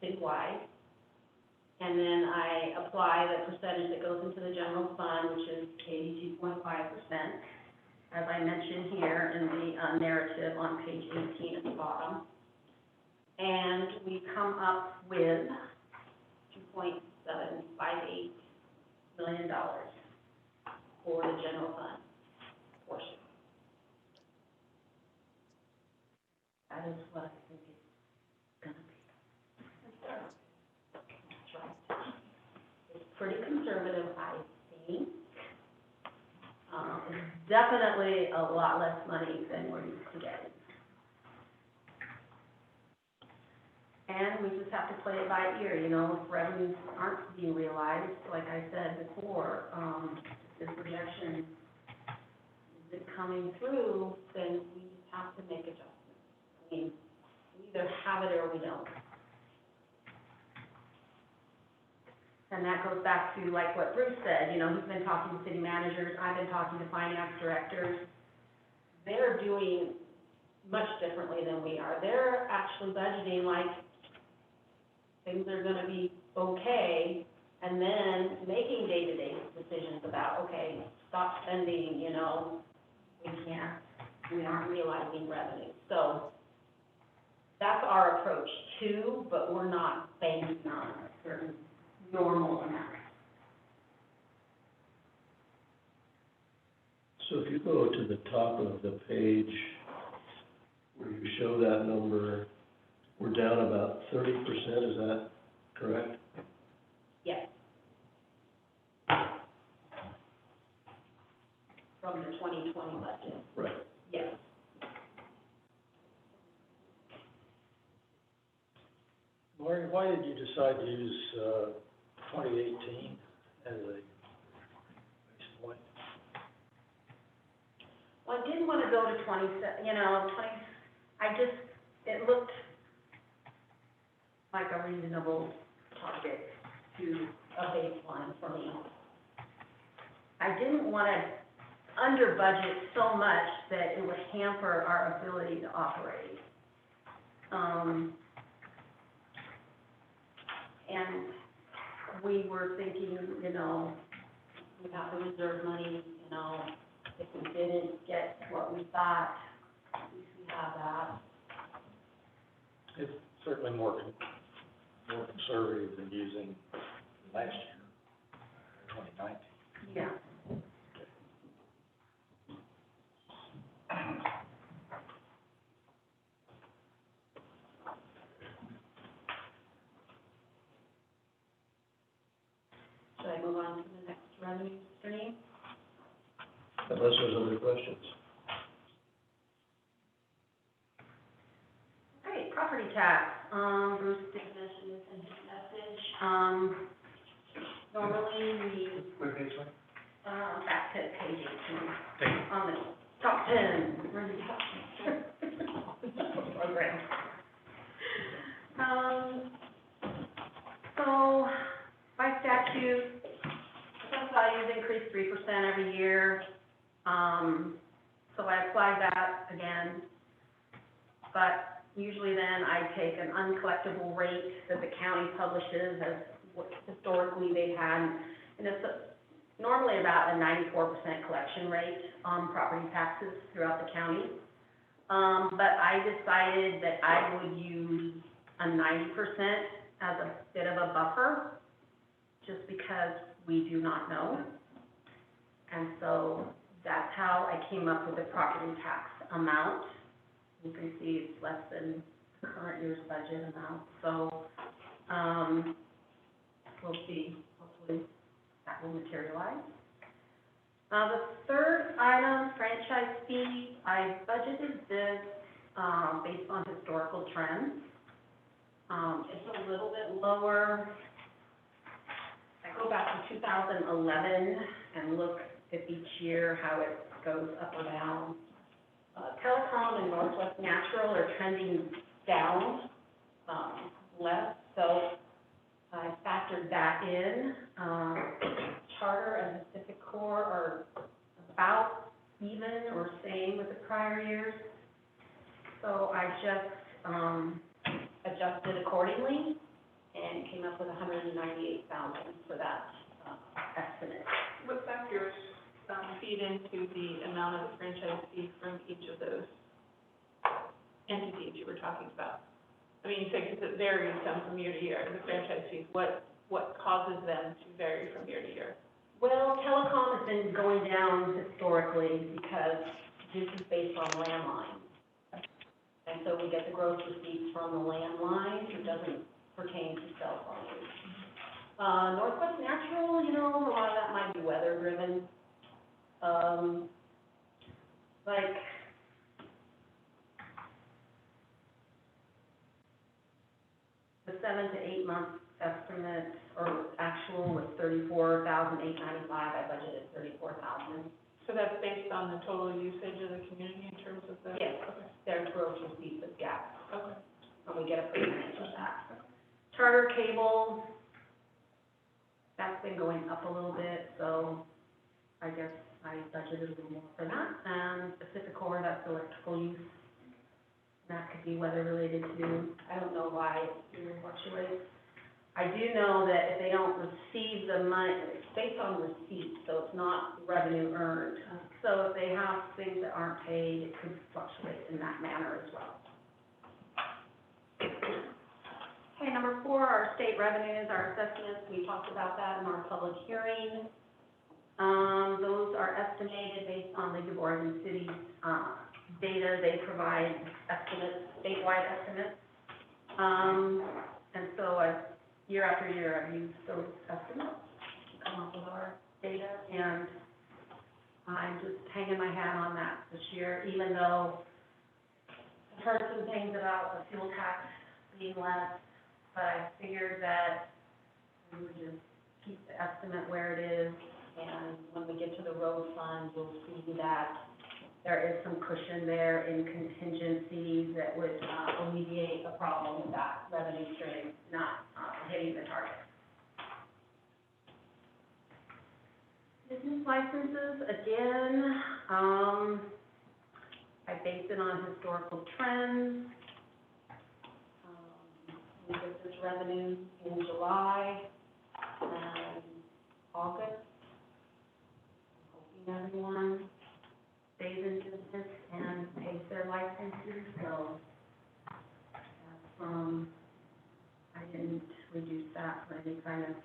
citywide. And then I apply the percentage that goes into the general fund, which is 82.5%, as I mentioned here in the narrative on page 18 at the bottom. And we come up with $2.758 million for the general fund portion. That is what I think it's gonna be. That's right. It's pretty conservative, I think. It's definitely a lot less money than we're used to getting. And we just have to play it by ear, you know, if revenues aren't being realized, like I said before, this projection isn't coming through, then we just have to make adjustments. I mean, we either have it or we don't. And that goes back to like what Bruce said, you know, he's been talking to city managers, I've been talking to finance directors. They're doing much differently than we are. They're actually budgeting like things are gonna be okay, and then making day-to-day decisions about, okay, stop spending, you know, we aren't realizing revenue. So that's our approach too, but we're not banking on a certain normal amount. So if you go to the top of the page where you show that number, we're down about 30%, is that correct? Yes. From the 2020 budget, Right. yes. Lori, why did you decide to use, 2018 as a base point? Well, I didn't want to go to 20, it looked like a reasonable target to a baseline for me. I didn't want to under budget so much that it would hamper our ability to operate. And we were thinking, you know, we got the reserve money, you know, if we didn't get what we thought, at least we have that. It's certainly more conservative than using last year, 2019. Yeah. Should I move on to the next revenue stream? Unless there's other questions. Okay, property tax, Bruce did mention this in his message. Normally we, Where page one? back to page 18, on the top 10, we're in the top 10. Program. So, by statute, assessed values increase 3% every year. So I applied that again, but usually then I take an uncollectible rate that the county publishes as what historically they've had, and it's normally about a 94% collection rate on property taxes throughout the county. But I decided that I would use a 90% as a bit of a buffer, just because we do not know. And so that's how I came up with the property tax amount. You can see it's less than the current year's budget amount, so, we'll see, hopefully that will materialize. The third item, franchise fee, I budgeted this, based on historical trends. It's a little bit lower. I go back to 2011 and look at each year how it goes up or down. Telecom and Northwest Natural are trending down, less, so I factored that in. Charter and Pacific Core are about even or same with the prior years. So I just, adjusted accordingly and came up with $198,000 for that, estimate. What factors feed into the amount of the franchise fee from each of those entities you were talking about? I mean, you said because it varies some from year to year, the franchise fees, what causes them to vary from year to year? Well, telecom has been going down historically because this is based on landline. And so we get the gross receipts from the landline, it doesn't pertain to cell phones. Northwest Natural, you know, a lot of that might be weather driven. Like, 7 to 8 month estimate, or actual was $34,895, I budgeted $34,000. So that's based on the total usage of the community in terms of the? Yes. Okay, Their gross receipts of gas, okay. and we get a percentage of that. Charter cable, that's been going up a little bit, so I guess I budgeted a little more for that. And Pacificor, that's electrical use. That could be weather related too. I don't know why it fluctuates. I do know that if they don't receive the money, it's based on receipts, so it's not revenue earned. So if they have things that aren't paid, it could fluctuate in that manner as well. Okay, number 4, our state revenues, our assessments. We talked about that in our public hearing. Those are estimated based on League of Oregon Cities data. They provide estimates, statewide estimates. And so year after year, I've used those estimates to come up with our data, and I'm just hanging my hat on that this year, even though I've heard some things about the fuel tax being less, but I figured that we would just keep the estimate where it is, and when we get to the road fund, you'll see that there is some cushion there in contingencies that would alleviate a problem with that revenue stream not hitting the target. Business licenses, again, I based it on historical trends. We get this revenue in July and August. I'm hoping everyone stays in business and pays their licenses, so that's, I didn't reduce that for any kind of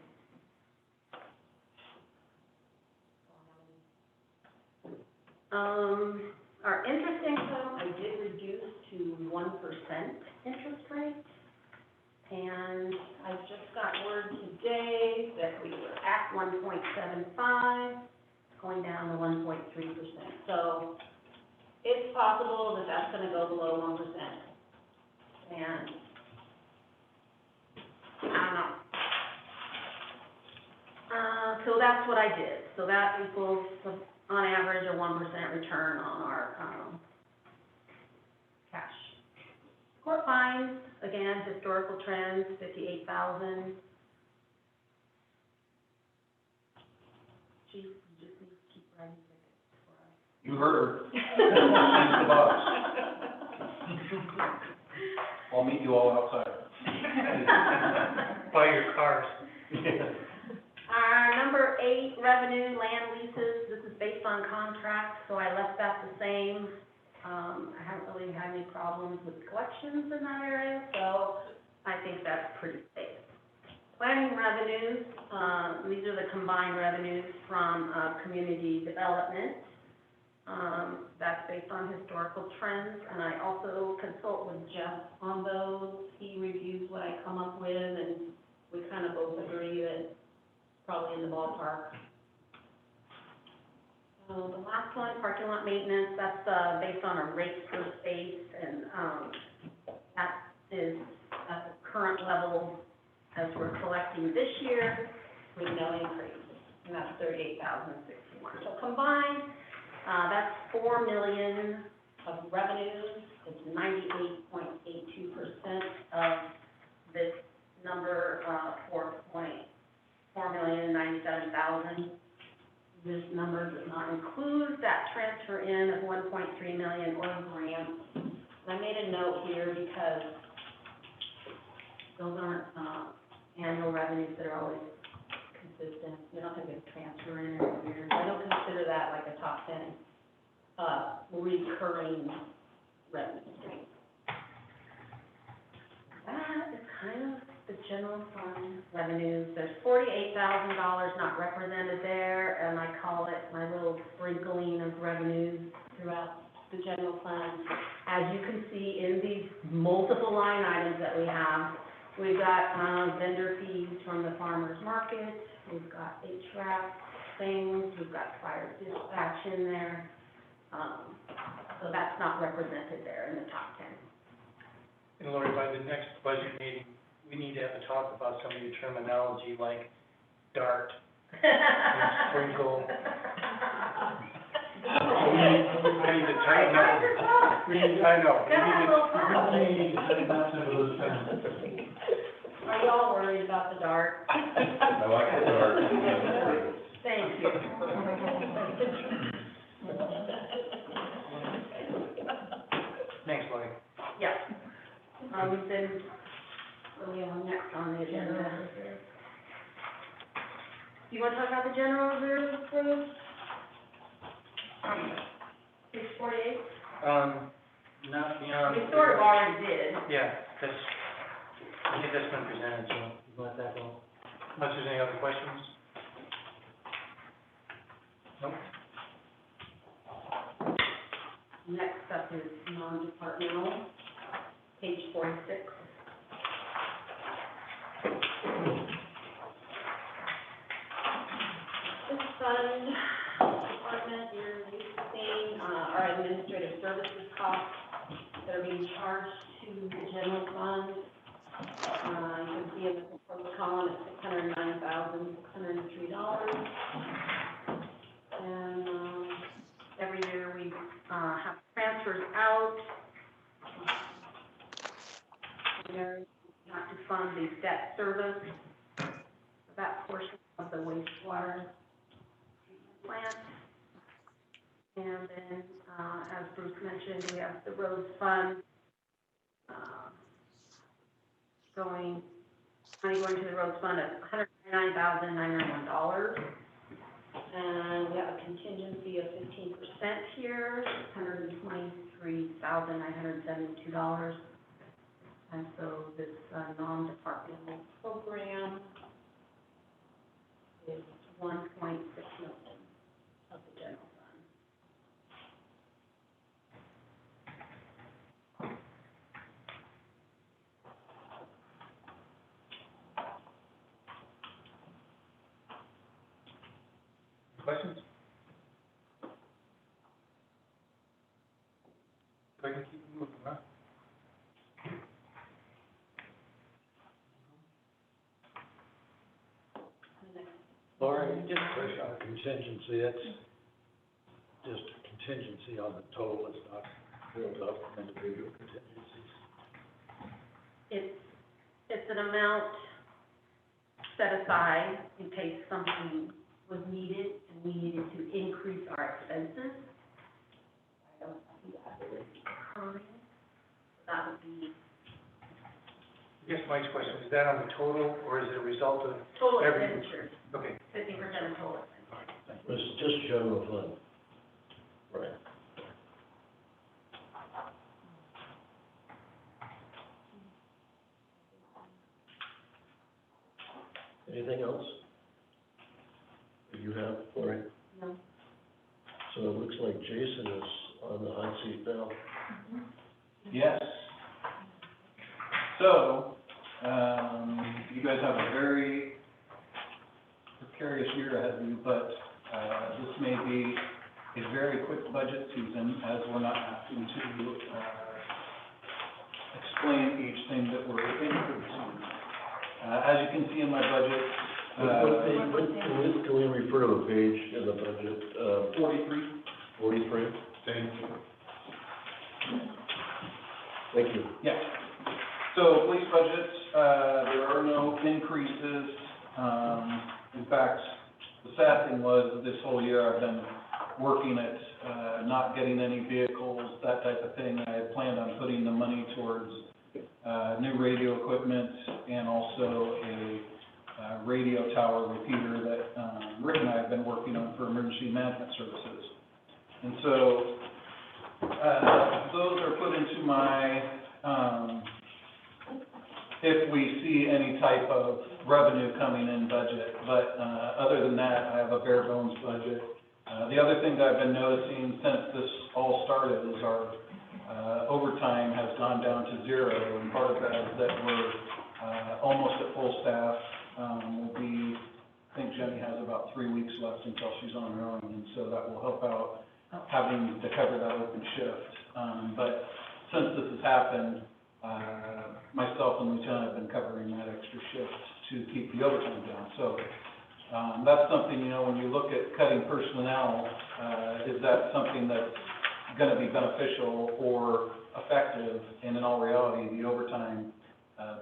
our interest income, I did reduce to 1% interest rate, and I just got word today that we were at 1.75, going down to 1.3%. So it's possible that that's going to go below 1%, and I don't know. So that's what I did. So that equals, on average, a 1% return on our cash. Court fines, again, historical trends, 58,000. Chief, you just need to keep writing tickets for us. You heard her. She's the boss. I'll meet you all outside. Buy your cars. Our number 8, revenue, land leases, this is based on contracts, so I left that the same. I haven't really had any problems with collections in that area, so I think that's pretty safe. Planning revenues, these are the combined revenues from community development. That's based on historical trends, and I also consult with Jeff on those. He reviews what I come up with, and we kind of both agree that it's probably in the ballpark. So the last one, parking lot maintenance, that's based on a rate per space, and that is at the current level as we're collecting this year with no increase, and that's $38,061. So combined, that's $4 million of revenues. It's 98.82% of this number, $4,497,000. This number does not include that transfer in of $1.3 million or grants. And I made a note here because those aren't annual revenues that are always consistent. We don't have a transfer in every year. I don't consider that like a top 10 recurring revenue stream. That is kind of the general fund revenues. There's $48,000 not represented there, and I call it my little sprinkling of revenues throughout the general fund. As you can see in these multiple line items that we have, we've got vendor fees from the farmer's market, we've got HVAC things, we've got fire dispatch in there. So that's not represented there in the top 10. And Lori, by the next budget meeting, we need to have a talk about some of your terminology like dart and sprinkle. We need to tighten up. I know. We need to tighten up some of those terms. Are y'all worried about the dark? I like the dark. Thank you. Thanks, Lloyd. Yeah. Then, we have next on the agenda. You want to talk about the general reserve first? Page 48? Not beyond. We sort of already did. Yeah, that's, I think that's been presented, so you let that go. Unless there's any other questions? Nope. Next up is non-departmental, page 46. This fund, department, you're seeing, our administrative services costs that are being charged to the general fund. You can see in the proposed column, it's $609,603. And, every year we, have transfers out. And there, we have to fund the debt service, that portion of the wastewater treatment plant. And then, as Bruce mentioned, we have the roads fund, money going to the roads fund of $199,901. And we have a contingency of 15% here, $123,972. And so this non-departmental program is $1.6 million of the general fund. Questions? Go ahead and keep moving, huh? Laurie, just a question on contingency, that's just a contingency on the total, it's not built up from individual contingencies. It's an amount set aside in case something was needed and we needed to increase our expenses. I don't see that really occurring. That would be I guess Mike's question, is that on the total, or is it a result of total every? expenditures, Okay. 50% of total expenditures. It's just general fund. Right. Anything else that you have, Lori? No. So it looks like Jason is on the hot seat now. Yes. So, you guys have a very precarious year ahead of you, but, this may be a very quick budget season, as we're not having to, explain each thing that we're increasing. As you can see in my budget, Can we refer to a page in the budget, 43. 43? Thank you. Thank you. Yeah. So police budget, there are no increases. In fact, the sad thing was this whole year I've been working at not getting any vehicles, that type of thing. I had planned on putting the money towards new radio equipment and also a radio tower repeater that Rick and I have been working on for emergency management services. And so those are put into my if we see any type of revenue coming in budget. But other than that, I have a bare bones budget. The other thing that I've been noticing since this all started is our overtime has gone down to 0, and part of that is that we're almost at full staff. I think Jenny has about 3 weeks left until she's on her own, and so that will help out having to cover that open shift. But since this has happened, myself and Lieutenant have been covering that extra shift to keep the overtime down. So, that's something, you know, when you look at cutting personnel, is that something that's gonna be beneficial or effective? And in all reality, the overtime,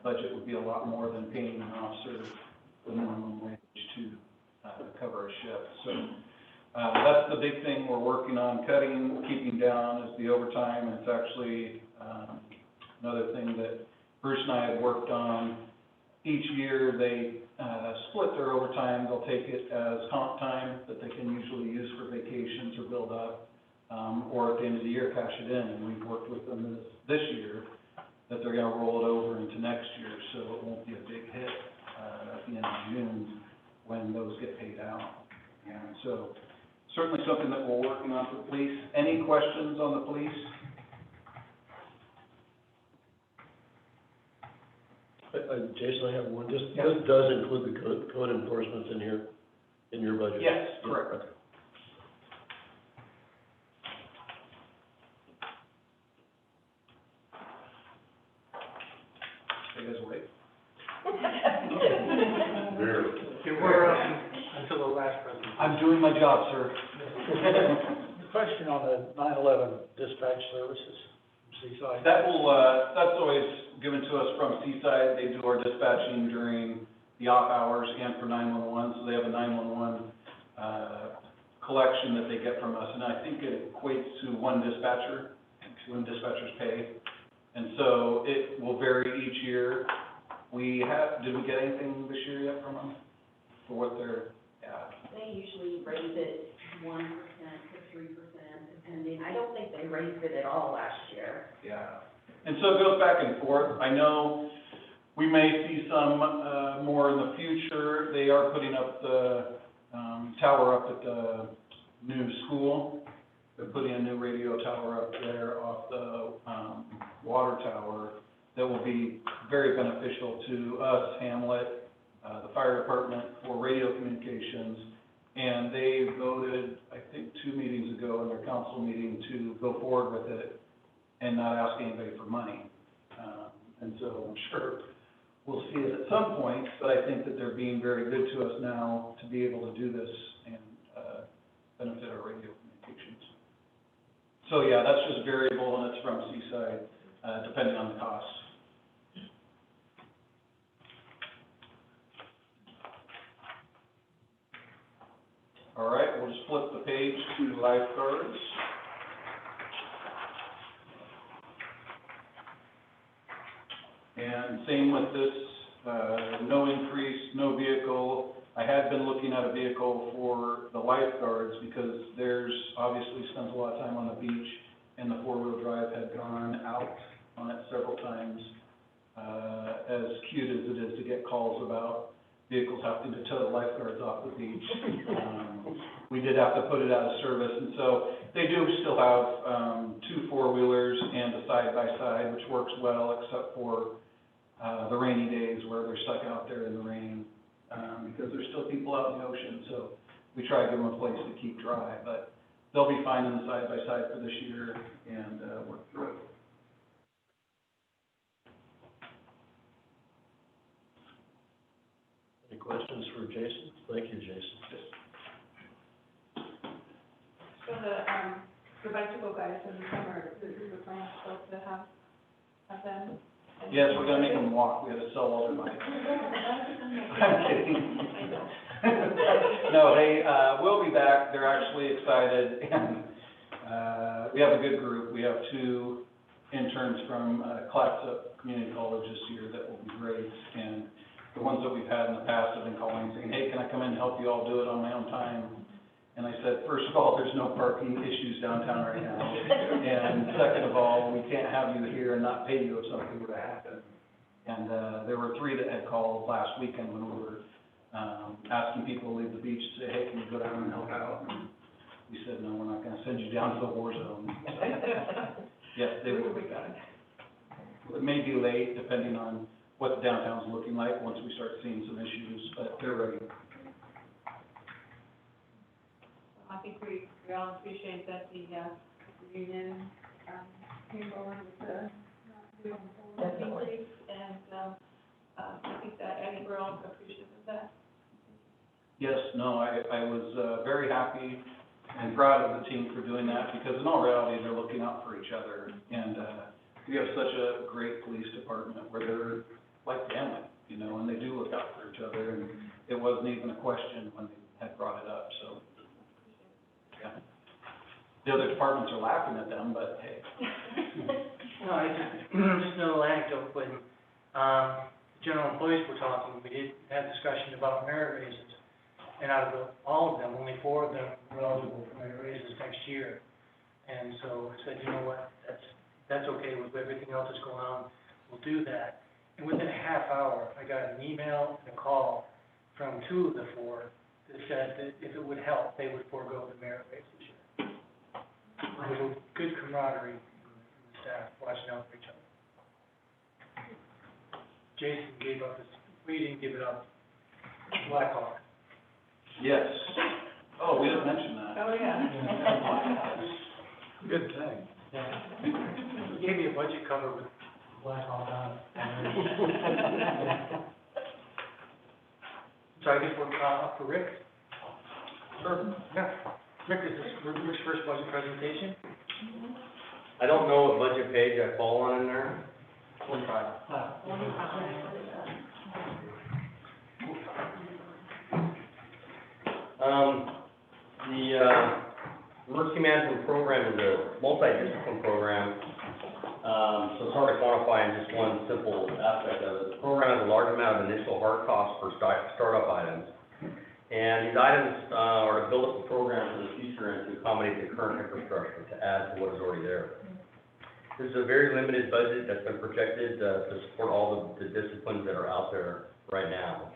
budget would be a lot more than paying an officer the minimum wage to, cover a shift. So, that's the big thing we're working on, cutting, keeping down, is the overtime. And it's actually, another thing that Bruce and I have worked on. Each year, they split their overtime. They'll take it as comp time that they can usually use for vacations or build up, or at the end of the year, cash it in. And we've worked with them this year that they're gonna roll it over into next year, so it won't be a big hit at the end of June when those get paid out. And so, certainly something that we're working on for the police. Any questions on the police? Jason, I have one. This does include the code enforcements in here, in your budget? Yes, correct. Okay. You guys wait. There. We're up until the last presentation. I'm doing my job, sir. The question on the 9/11 dispatch services from Seaside. That will, that's always given to us from Seaside. They do our dispatching during the off hours and for 911, so they have a 911, collection that they get from us, and I think it equates to one dispatcher, when dispatchers pay. And so it will vary each year. Did we get anything this year yet from them? For what they're, They usually raise it 1% to 3%, depending. I don't think they raised it at all last year. yeah. And so it goes back and forth. I know we may see some, more in the future. They are putting up the, tower up at the new school. They're putting a new radio tower up there off the, water tower that will be very beneficial to us, Hamlet, the fire department, for radio communications. And they voted, I think, 2 meetings ago in their council meeting to go forward with it and not ask anybody for money. And so I'm sure we'll see it at some point, but I think that they're being very good to us now to be able to do this and, benefit our radio communications. So, yeah, that's just variable, and it's from Seaside, depending on the cost. All right, we'll just flip the page to Lifeguards. And same with this, no increase, no vehicle. I had been looking at a vehicle for the Lifeguards because theirs obviously spends a lot of time on the beach, and the 4-wheel drive had gone out on it several times. As cute as it is to get calls about vehicles having to tow the Lifeguards off the beach, we did have to put it out of service, and so they do still have 2 4-wheelers and a side-by-side, which works well, except for the rainy days where they're stuck out there in the rain, because there's still people out in the ocean, so we try to give them a place to keep dry, but they'll be fine in the side-by-side for this year and work through it. Any questions for Jason? Thank you, Jason. So the bicycle guys in the summer, is the plan still to have them? Yes, we're gonna make them walk, we had to sell all their bikes. I'm kidding. I know. No, they, will be back, they're actually excited, and, we have a good group. We have 2 interns from, Clatsop Community College this year that will be great, and the ones that we've had in the past have been calling saying, hey, can I come in and help you all do it on my own time? And I said, first of all, there's no parking issues downtown right now. And second of all, we can't have you here and not pay you if something were to happen. And, there were 3 that had called last weekend when we were, asking people to leave the beach to say, hey, can you go down and help out? And we said, no, we're not gonna send you down to the war zone. Yes, they will be back. It may be late, depending on what the downtown's looking like, once we start seeing some issues, but they're ready. I think we all appreciate that the union, came forward with the Definitely. And, I think we're all appreciative of that. Yes, no, I was very happy and proud of the team for doing that, because in all reality, they're looking out for each other. And we have such a great police department where they're like family, you know, and they do look out for each other. And it wasn't even a question when they had brought it up, so, yeah. The other departments are laughing at them, but hey. No, I just know a little anecdote, when, general employees were talking, we did have discussion about merit raises. And out of all of them, only 4 of them were eligible for merit raises next year. And so I said, you know what, that's okay with everything else that's going on, we'll do that. And within a half hour, I got an email and a call from 2 of the 4 that said that if it would help, they would forego the merit raise this year. There was good camaraderie in the staff watching out for each other. Jason gave up his, we didn't give it up, Blackhawk. Yes. Oh, we didn't mention that. Oh, yeah. Good thing. He gave me a budget cover with Blackhawk on it. So I guess we're up for Rick? Sure. Yeah. Rick, is this Rick's first budget presentation? I don't know what budget page I fall on in there. 45. The emergency management program is a multi-discipline program, so it's hard to quantify in just one simple aspect of it. The program has a large amount of initial hard costs for startup items, and these items are to build up the program for the future and to accommodate the current infrastructure to add to what is already there. This is a very limited budget that's been projected to support all the disciplines that are out there right now.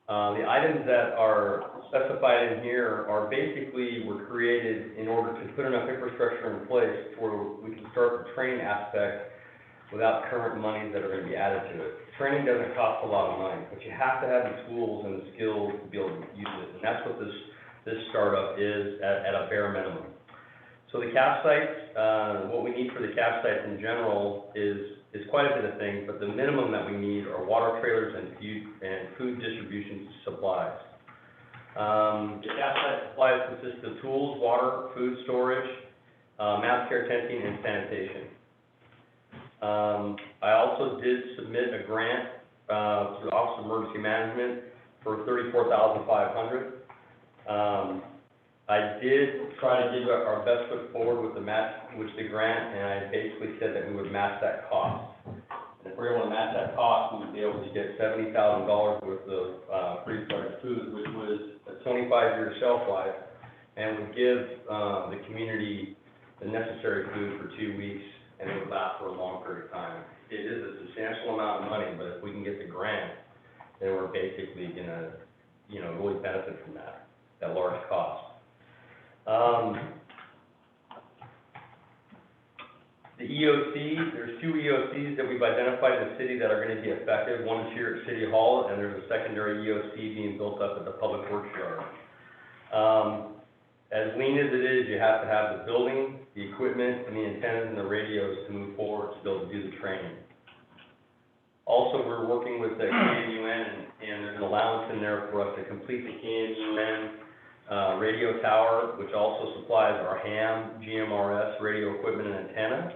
The items that are specified in here are basically were created in order to put enough infrastructure in place where we can start the training aspect without current monies that are going to be added to it. Training doesn't cost a lot of money, but you have to have the tools and the skills to be able to use it, and that's what this startup is at a bare minimum. So the campsites, what we need for the campsites in general is quite a bit of things, but the minimum that we need are water trailers and food distribution supplies. The campsite supplies consist of tools, water, food storage, mass care tenting, and sanitation. I also did submit a grant to the Office of Emergency Management for $34,500. I did try to give our best foot forward with the grant, and I basically said that we would match that cost. And if we're able to match that cost, we would be able to get $70,000 worth of pre-started food, which was a 25-year shelf life, and would give the community the necessary food for 2 weeks, and it would last for a long period of time. It is a substantial amount of money, but if we can get the grant, then we're basically gonna, really benefit from that large cost. The EOC, there's 2 EOCs that we've identified in the city that are going to be effective. One is here at City Hall, and there's a secondary EOC being built up at the Public Works Yard. As lean as it is, you have to have the building, the equipment, and the antennas and the radios to move forward to be able to do the training. Also, we're working with the KNUN, and there's an allowance in there for us to complete the KNUN radio tower, which also supplies our ham, GMRS radio equipment and antenna,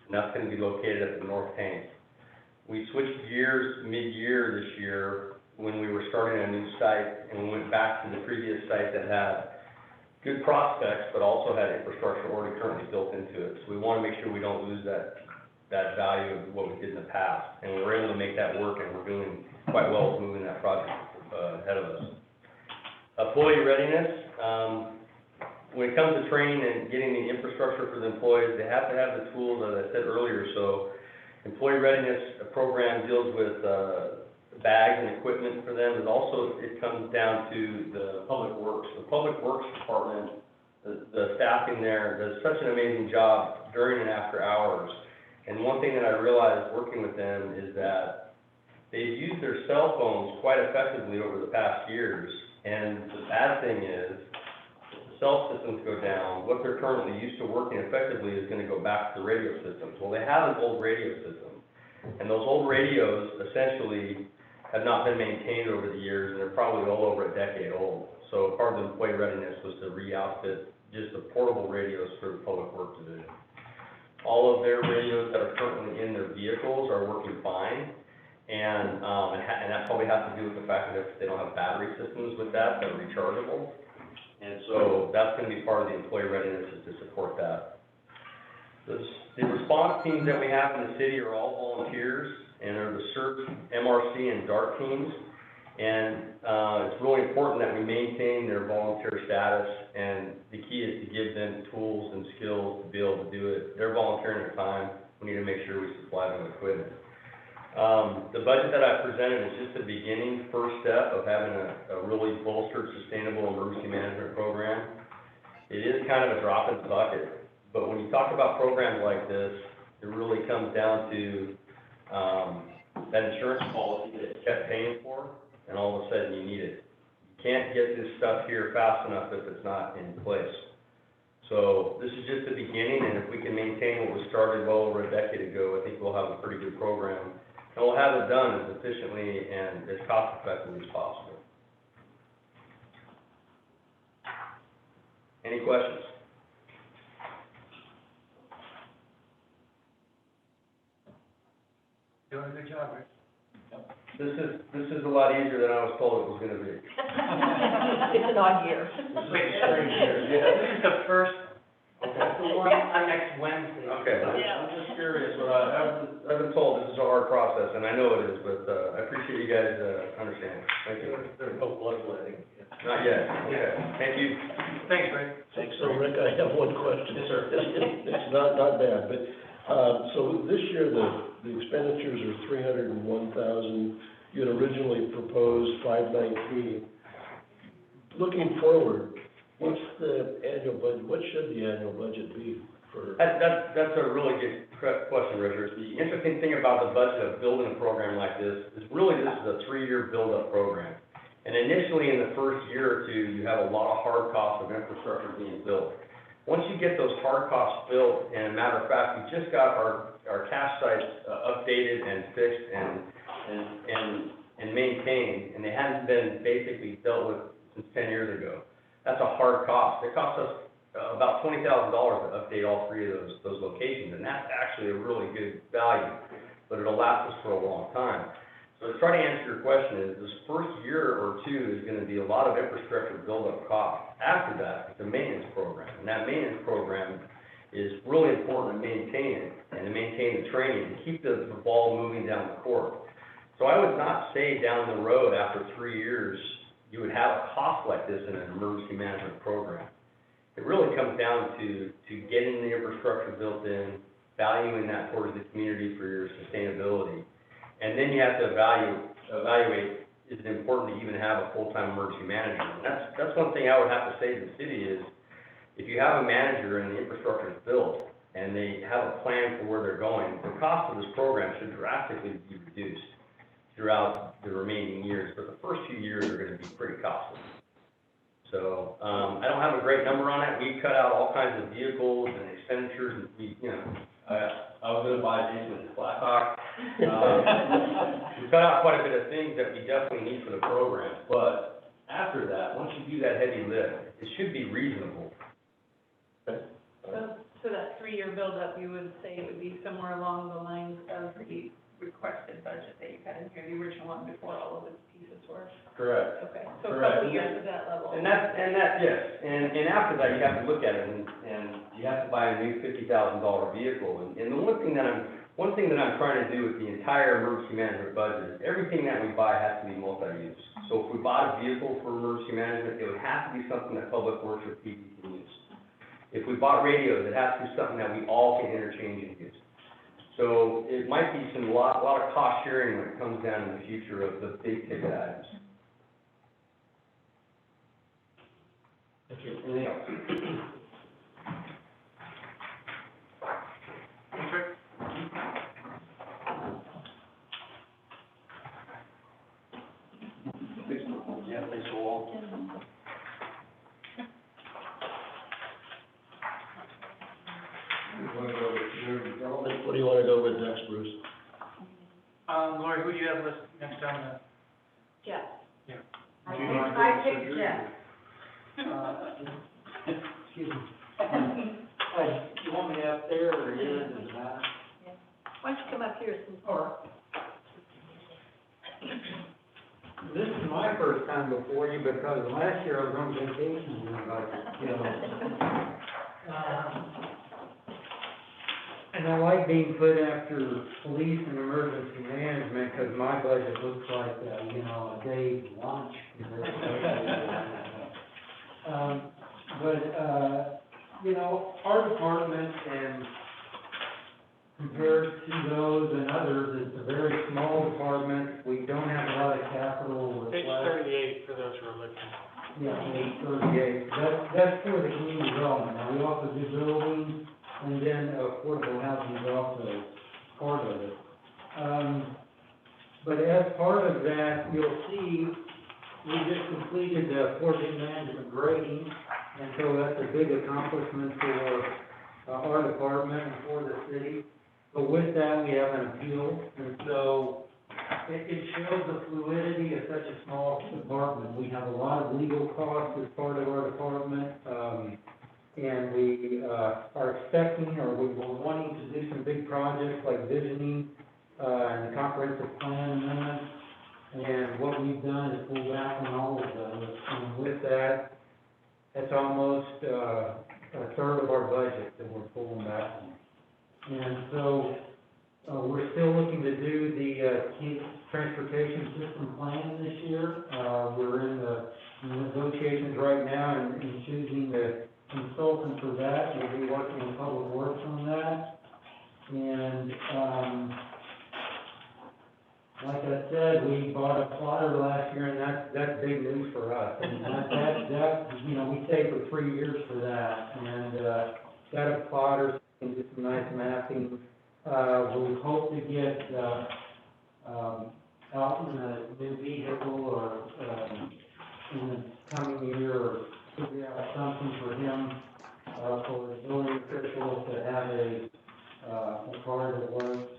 and that's going to be located at the North Tank. We switched gears mid-year this year when we were starting a new site, and we went back to the previous site that had good prospects, but also had infrastructure already currently built into it. So we want to make sure we don't lose that value of what we did in the past, and we were able to make that work, and we're doing quite well with moving that project ahead of us. Employee readiness, when it comes to training and getting the infrastructure for the employees, they have to have the tools, as I said earlier. So employee readiness program deals with bags and equipment for them, and also it comes down to the public works. The public works department, the staffing there does such an amazing job during and after hours. And one thing that I realized working with them is that they've used their cell phones quite effectively over the past years. And the bad thing is, if the cell systems go down, what they're currently used to working effectively is going to go back to the radio systems. Well, they have an old radio system, And those old radios essentially have not been maintained over the years, and they're probably well over a decade old. So part of the employee readiness was to re-outfit just the portable radios for the public work division. All of their radios that are currently in their vehicles are working fine, and that probably has to do with the fact that they don't have battery systems with that are rechargeable. And so that's gonna be part of the employee readiness, is to support that. The response teams that we have in the city are all volunteers, and are the CERT, MRC, and DART teams. And it's really important that we maintain their volunteer status, and the key is to give them tools and skills to be able to do it. They're volunteering their time, we need to make sure we supply them with equipment. The budget that I presented is just the beginning, first step of having a really bolstered, sustainable emergency management program. It is kind of a drop in the bucket, but when you talk about programs like this, it really comes down to that insurance policy that you kept paying for, and all of a sudden you need it. You can't get this stuff here fast enough if it's not in place. So this is just the beginning, and if we can maintain what was started well over a decade ago, I think we'll have a pretty good program. And we'll have it done as efficiently and as cost effectively as possible. Any questions? Doing a good job, Rick. This is a lot easier than I was told it was gonna be. It's an odd year. Wait, this is the first, next Wednesday. Okay. Yeah. I'm just curious, but I've been told this is a hard process, and I know it is, but I appreciate you guys understanding. Thank you. There's no bloodletting. Not yet. Okay. Thank you. Thanks, Rick. So Rick, I have one question. Yes, sir. It's not bad, but, so this year, the expenditures are $301,000. You had originally proposed $519. Looking forward, what's the annual budget, what should the annual budget be for? That's a really good question, Richard. The interesting thing about the budget of building a program like this is really this is a 3-year build-up program. And initially, in the first year or two, you have a lot of hard costs of infrastructure being built. Once you get those hard costs built, and a matter of fact, we just got our cash sites updated and fixed and maintained, and they hadn't been basically dealt with since 10 years ago. That's a hard cost. It costs us about $20,000 to update all 3 of those locations, and that's actually a really good value, but it'll last us for a long time. So to try to answer your question is, this first year or two is gonna be a lot of infrastructure build-up costs. After that, it's a maintenance program, and that maintenance program is really important to maintain it, and to maintain the training, to keep the ball moving down the court. So I would not say down the road, after 3 years, you would have a cost like this in an emergency management program. It really comes down to getting the infrastructure built in, valuing that towards the community for your sustainability. And then you have to evaluate, is it important to even have a full-time emergency manager? And that's one thing I would have to say to the city is, if you have a manager and the infrastructure is built, and they have a plan for where they're going, the cost of this program should drastically be reduced throughout the remaining years, but the first few years are gonna be pretty costly. So, I don't have a great number on it. We cut out all kinds of vehicles and expenditures, and I was gonna buy Jason a Blackhawk. We cut out quite a bit of things that we definitely need for the program, but after that, once you do that heavy lift, it should be reasonable. Okay? So that 3-year buildup, you would say it would be somewhere along the lines of the requested budget that you had in here, the original one before all of its pieces were? Correct. Okay, so a Correct. couple years at that level. And yes, and after that, you have to look at it, and you have to buy a new $50,000 vehicle. And the one thing that I'm trying to do with the entire emergency management budget is everything that we buy has to be multi-use. So if we bought a vehicle for emergency management, it would have to be something that Public Works or PD can use. If we bought radios, it has to be something that we all can interchange and use. So it might be a lot of cost sharing when it comes down in the future of the big ticket items. Thank you. Anything else? Yeah, thanks a lot. What do you wanna go with next, Bruce? Lori, who do you have listed next on the? Jeff. I picked Jeff. Excuse me. You want me up there or here, does it matter? Why don't you come up here since. This is my first time before you because last year I was on vacation, and I like being put after police and emergency management because my budget looks like, a day's lunch. Our department and compared to those and others, it's a very small department. We don't have a lot of capital requests. Page 38 for those who are looking. Yeah, page 38. That's for the community development. Now, we also do buildings, and then affordable housing is also part of it. But as part of that, you'll see, we just completed the project management grading, and so that's a big accomplishment for our department and for the city. But with that, we have an appeal, and so it shows the fluidity of such a small department. We have a lot of legal costs as part of our department, and we are expecting, or we were wanting to do some big projects like visioning and the comprehensive plan amendment. And what we've done is pull back on all of those, and with that, that's almost a third of our budget that we're pulling back on. And so, we're still looking to do the transportation system plan this year. We're in the negotiations right now and choosing the consultant for that. We'll be working with Public Works on that. And, like I said, we bought a plotter last year, and that's big news for us. And we saved for 3 years for that, and got a plotter, and do some nice mapping. We hope to get out in a new vehicle or in the coming year, or figure out something for him, for a building official to have a car that works.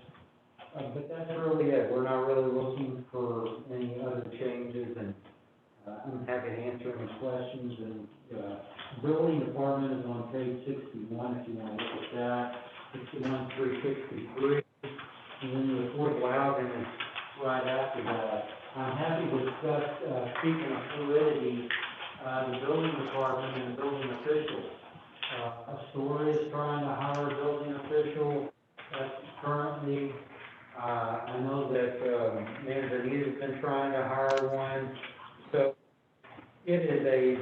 But that's really it. We're not really looking for any other changes, and I'm happy to answer any questions. And building department is on page 61, if you want to look at that. 61 through 63, and then the affordable housing is right after that. I'm happy to discuss, speaking of fluidity, the building department and the building officials. Astoria is trying to hire a building official. Currently, I know that Manzanita's been trying to hire one. So it is a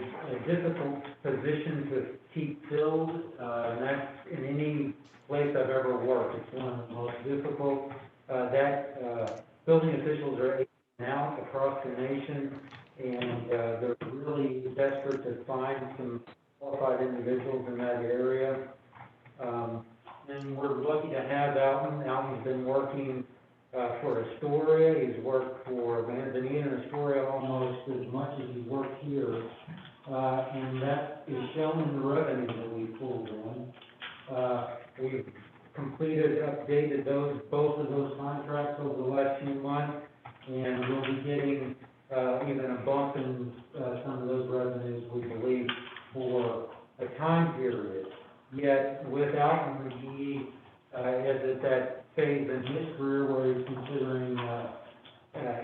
difficult position to keep filled, and that's in any place I've ever worked. It's one of the most difficult. Building officials are aging out across the nation, and they're really desperate to find some qualified individuals in that area. And we're lucky to have Alton. Alton's been working for Astoria. He's worked for Manzanita and Astoria almost as much as he's worked here. And that is shown in the revenue that we pulled in. We've completed, updated both of those contracts over the last few months, and we'll be getting even a bump in some of those revenues, we believe, for a time period. Yet, without him, he is at that phase in his career where he's considering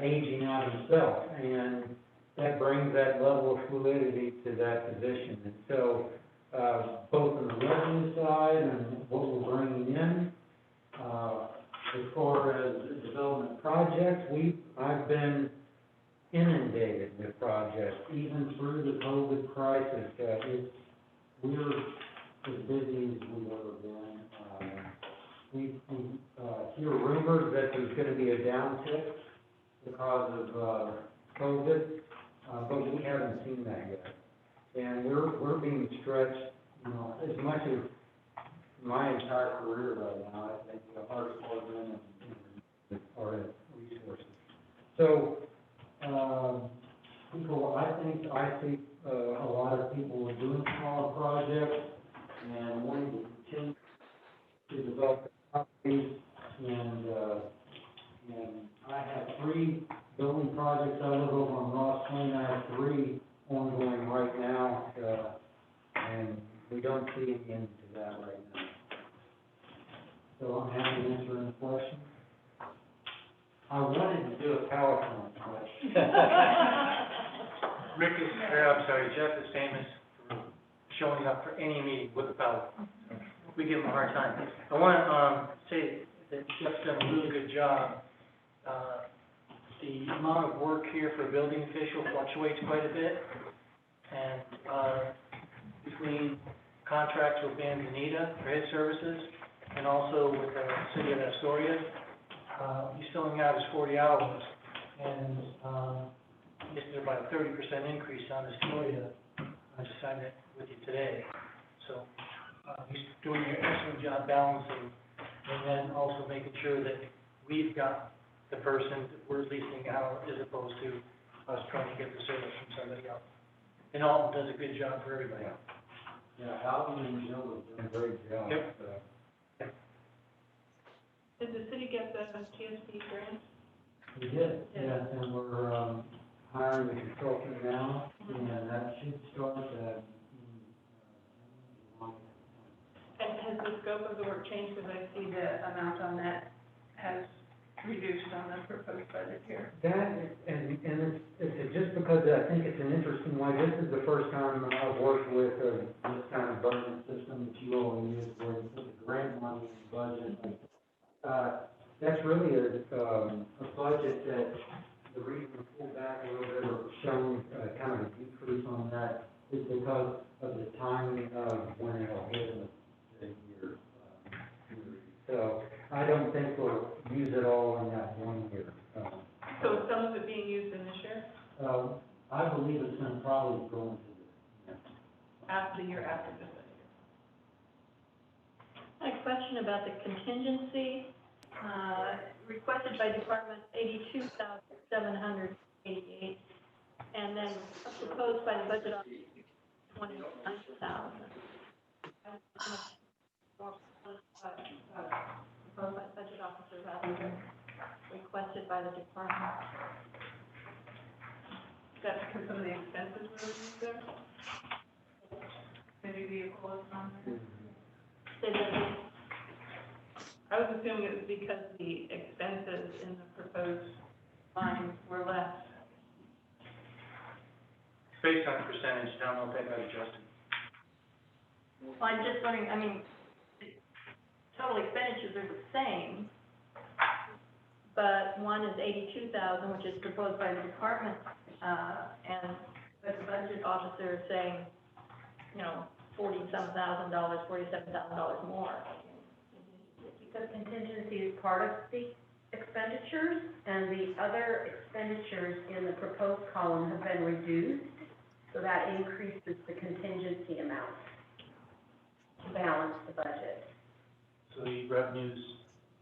aging out himself, and that brings that level of fluidity to that position. And so, both on the revenue side and what we're bringing in, as far as development projects, I've been inundated with projects, even through the COVID crisis. We're as busy as we've ever been. We hear rumors that there's going to be a downtick because of COVID, but we haven't seen that yet. And we're being stretched, as much as my entire career right now. I think the hardest part of them is our resources. So, I see a lot of people doing smaller projects and wanting to continue to develop properties, and I 3 building projects I live over on Ross Plain. I have 3 ongoing right now, and we don't see an end to that right now. So I'm happy to answer any questions. I wanted to do a PowerPoint, but Rick is, I'm sorry, Jeff is famous for showing up for any meeting with a PowerPoint. We give him a hard time. I want to say that Jeff's done a really good job. The amount of work here for a building official fluctuates quite a bit. And between contracts with Manzanita for his services and also with the city of Astoria, he's filling out his 40 hours. And this is about a 30% increase on Astoria. I just signed it with you today. So he's doing an excellent job balancing and then also making sure that we've got the person that we're leasing out as opposed to us trying to get the service from somebody else. And Alton does a good job for everybody. yeah, Alton and Jill have done a great job. Yep. Did the city get the TSP grant? We did, yes, and we're hiring a consultant now, and that should start And has the scope of the work changed, because I see the amount on that has reduced on the proposed budget here? That is, and it's just because I think it's an interesting way, this is the first time I've worked with this kind of budget system that you all use, where you put the grant money in the budget. That's really a budget that the reason we pulled back a little bit or shown kind of a decrease on that is because of the timing of when it'll hit in the year. So I don't think we'll use it all in that 1 year. So is some of it being used in this year, I believe it's going to probably go into the next. after the year after this year? I have a question about the contingency, requested by department 82,788, and then proposed by the budget office 29,000. Proposed by the budget officer rather than requested by the department. Is that because some of the expenses were reduced there? Maybe vehicle is on there? Say that again. I was assuming it was because the expenses in the proposed lines were less. It's based on a percentage, I don't know if that got adjusted. Well, I'm just wondering, I mean, the total expenditures are the same, but one is 82,000, which is proposed by the department, and but the budget officer is saying, you know, $47,000 more. Because contingency is part of the expenditures, and the other expenditures in the proposed column have been reduced, so that increases the contingency amount to balance the budget. So the revenues,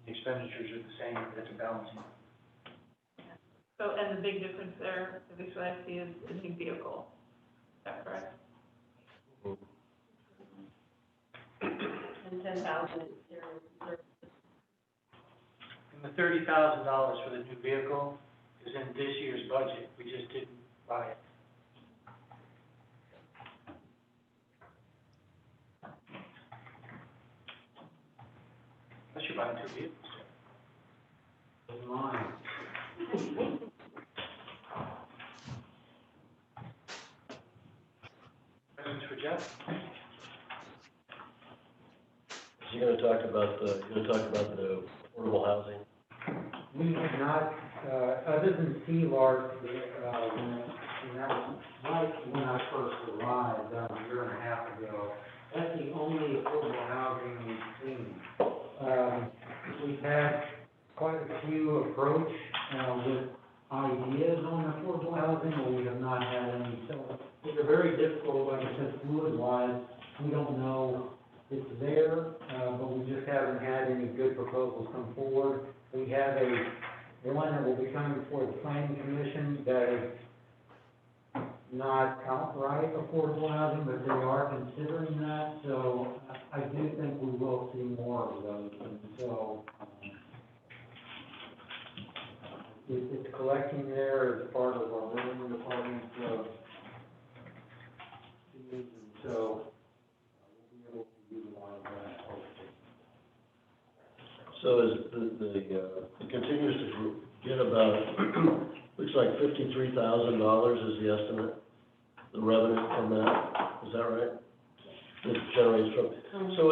the expenditures are the same, that's a balancing. So, and the big difference there, at least what I see, is the new vehicle. Is that correct? And 10,000 is zero. And the $30,000 for the new vehicle is in this year's budget, we just didn't buy it. Unless you're buying 2 vehicles. It's mine. Questions for Jeff? So you're gonna talk about the affordable housing? We have not, other than C-LARC, and that was right when I first arrived, about a year and a half ago, that's the only affordable housing we've seen. We've had quite a few approach, with ideas on affordable housing, but we have not had any, so it's a very difficult, like I said, fluid-wise, we don't know it's there, but we just haven't had any good proposals come forward. We have one that will be coming before the planning commission that is not outright affordable housing, but they are considering that, so I do think we will see more of those, and so, it's collecting there as part of our building department, fees, and so we'll be able to utilize that. So is it continues to get about, looks like $53,000 is the estimate, the revenue from that, is that right? That generates from, so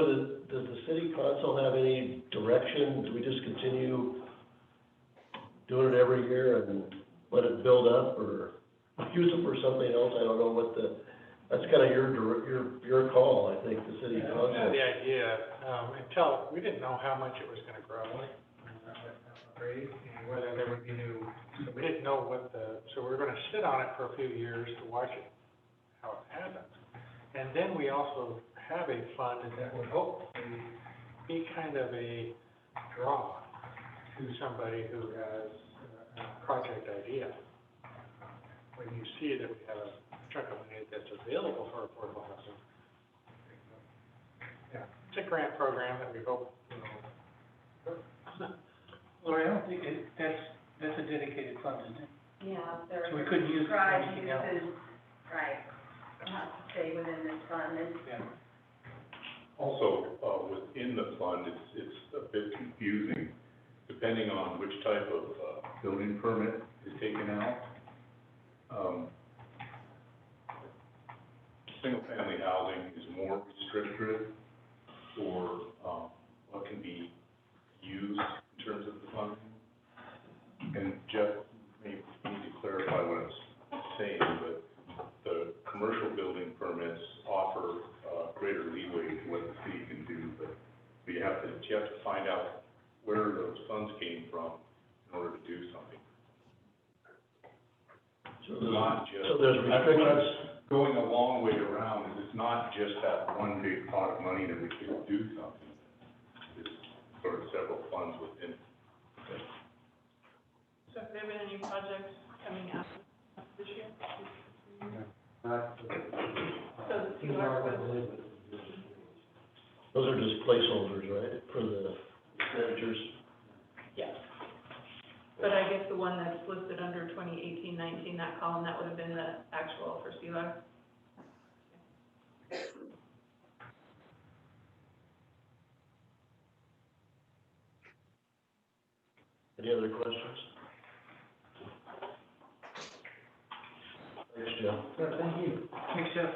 does the city council have any direction? Do we just continue doing it every year and let it build up, or use it for something else? I don't know what that's kind of your call, I think, the city council. Yeah, the idea, until, we didn't know how much it was gonna grow, rate, and whether there would be new, so we didn't know so we were gonna sit on it for a few years to watch it, how it happens. And then we also have a fund that would hopefully be kind of a draw to somebody who has a project idea. When you see that we have a chunk of money that's available for affordable housing. Yeah, it's a grant program that we hope, Lori, I don't think that's a dedicated fund, isn't it? Yeah, there. So we couldn't use it for Right, anything else. right, it has to stay within this fund, and Yeah. Also, within the fund, it's a bit confusing, depending on which type of, building permit is taken out. Single-family housing is more restricted for, what can be used in terms of the funding. And Jeff, maybe you need to clarify what I'm saying, but the commercial building permits offer, greater leeway to what the city can do, but you have to find out where those funds came from in order to do something. So It's not just. so there's restrictions. Going a long way around is it's not just that one big pot of money that we can do something. It's sort of several funds within. So have there been any projects coming out this year? So the CR was, Those are just placeholders, right, for the expenditures? yes. But I guess the one that's listed under 2018-19, that column, that would have been the actual for CR. Any other questions? Thanks, Jeff. Yeah, thank you. Thanks, Jeff.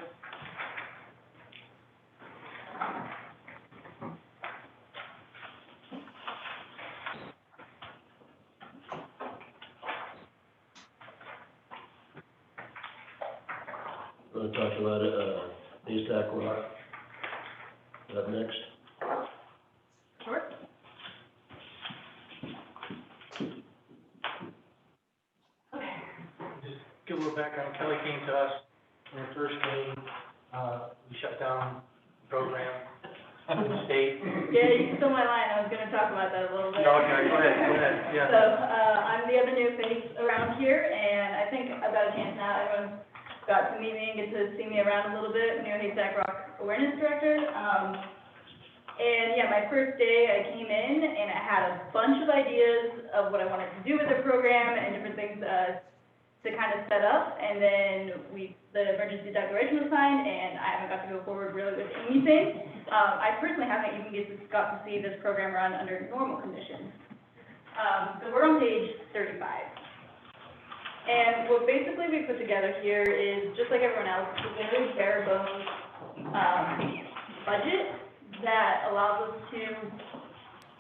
We're gonna talk about, ASAC Rock. Is that next? Sure. Just give a little background. Kelly came to us when we first came, we shut down the program in the state. Yeah, you stole my line, I was gonna talk about that a little bit. No, okay, go ahead, yeah. So, I'm the other new face around here, and I think I've got a chance now, everyone got to meet me and get to see me around a little bit, new Haystack Rock Awareness Director. And yeah, my first day I came in and I had a bunch of ideas of what I wanted to do with the program and different things, to kind of set up, and then the emergency declaration was signed, and I haven't got to go forward really with anything. I personally haven't even got to see this program run under normal conditions. So we're on page 35. And what basically we put together here is, just like everyone else, a very bare bones, budget that allows us to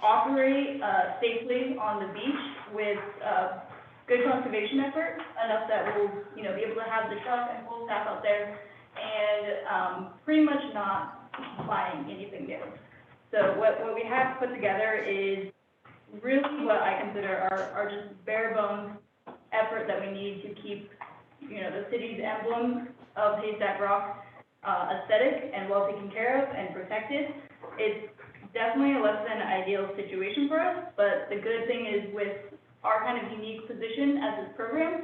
operate, safely on the beach with, good conservation effort, enough that we'll, be able to have the truck and full staff out there, and, pretty much not buying anything new. So what we have put together is really what I consider our just bare bones effort that we need to keep, the city's emblem of Haystack Rock, aesthetic and well taken care of and protected. It's definitely a less than ideal situation for us, but the good thing is with our kind of unique position as this program,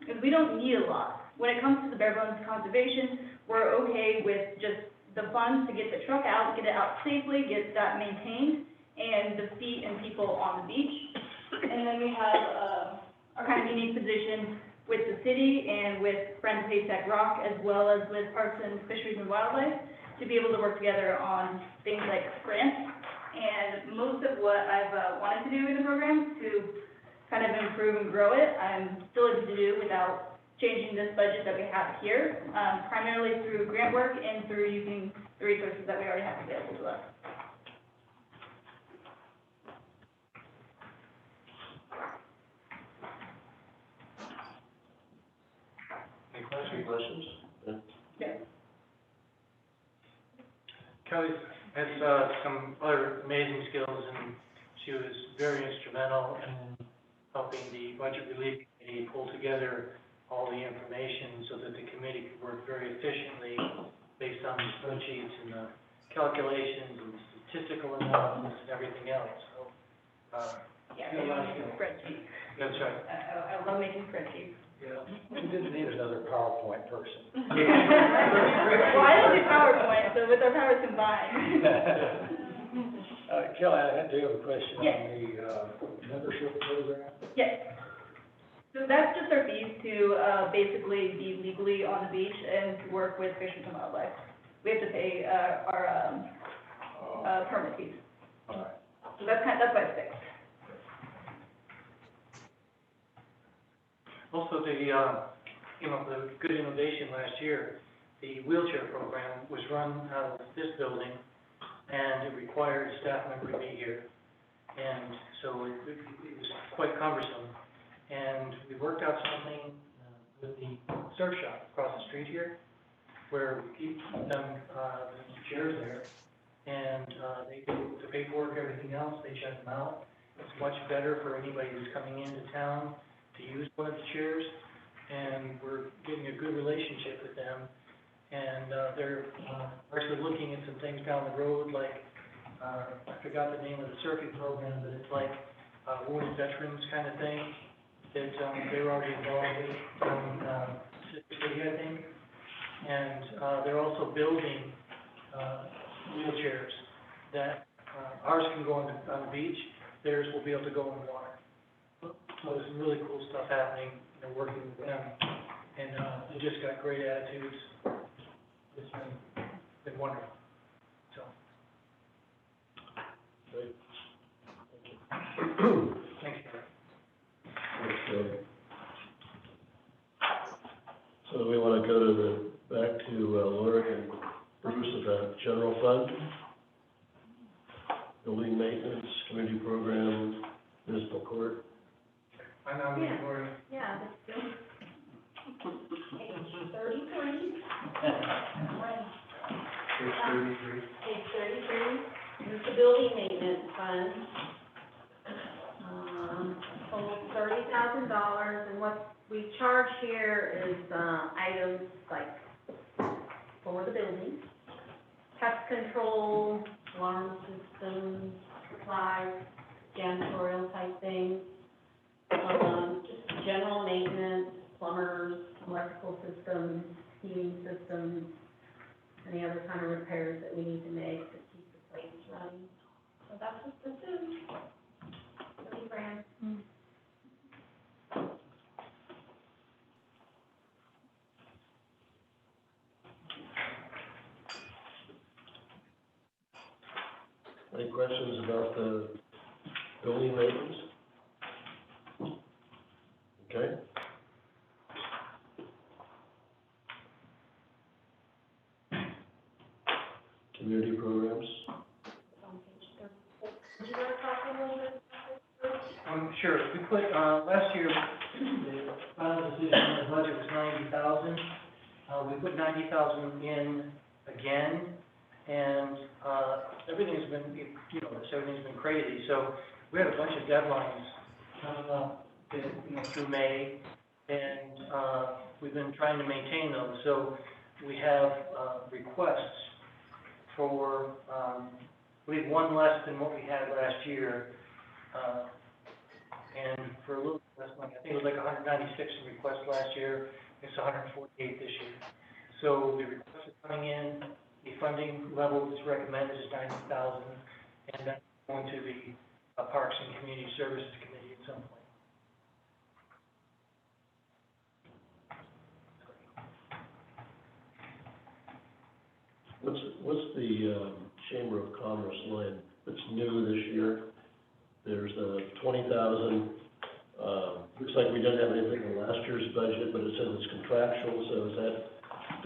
is we don't need a lot. When it comes to the bare bones conservation, we're okay with just the funds to get the truck out, get it out safely, get that maintained, and the feet and people on the beach. And then we have, our kind of unique position with the city and with Friends of Haystack Rock, as well as with Parks and Fisheries and Wildlife, to be able to work together on things like grants. And most of what I've wanted to do in the program to kind of improve and grow it, I'm still able to do without changing this budget that we have here, primarily through grant work and through using the resources that we already have available to us. Any questions? Yeah. Kelly has some other amazing skills, and she was very instrumental in helping the Budget Relief Committee pull together all the information so that the committee could work very efficiently based on the spreadsheets and the calculations and statistical analysis and everything else. So, Yeah, we want to do spreadsheets. that's right. I love making spreadsheets. Yeah, we didn't need another PowerPoint person. Well, I don't do PowerPoint, so with our powers combined. Kelly, I do have a question on Yes. the membership program. Yes. So that's just our fees to basically be legally on the beach and to work with Fish and Wildlife. We have to pay our permit fees. All right. So that's why it's fixed. Also, the good innovation last year, the wheelchair program was run out of this building, and it required a staff member to be here. And so it was quite cumbersome. And we worked out something with the surf shop across the street here, where we keep them, the chairs there, and they do the paperwork, everything else, they check them out. It's much better for anybody who's coming into town to use one of the chairs, and we're getting a good relationship with them. And they're actually looking at some things down the road, like, I forgot the name of the surfing program, but it's like wounded veterans kind of thing that they're already involved with down City, I think. And they're also building wheelchairs that ours can go on the beach, theirs will be able to go in the water. So there's some really cool stuff happening, working with them, and they just got great attitudes. It's been wonderful, so. Great. Thanks, Eric. Thanks, Kelly. So we want to go to back to Lori and Bruce about general fund, building maintenance, community program, municipal court. I nominate Lori. Yeah, that's good. Page 33. Page 33. Page 33, this is the building maintenance fund. Total $30,000, and what we charge here is, items like for the building, pest control, alarm systems, supplies, janitorial type things, just general maintenance, plumbers, electrical systems, heating systems, any other kind of repairs that we need to make to keep the place running. So that's what this is. $30,000. Any questions about the building maintenance? Okay. Community programs? On page 36. Would you want to talk a little bit about this? Sure, we put, last year, the final decision on the budget was $90,000. We put $90,000 in again, and, everything's been, everything's been crazy. So we had a bunch of deadlines coming up, through May, and, we've been trying to maintain those. So we have, requests for, we have one less than what we had last year, and for a little less money. I think it was like 196 requests last year, it's 148 this year. So the requests are coming in, the funding level that's recommended is $90,000, and that's going to the Parks and Community Services Committee. at some point. What's the Chamber of Commerce line that's new this year? There's 20,000, looks like we didn't have anything in last year's budget, but it says it's contractual, so is that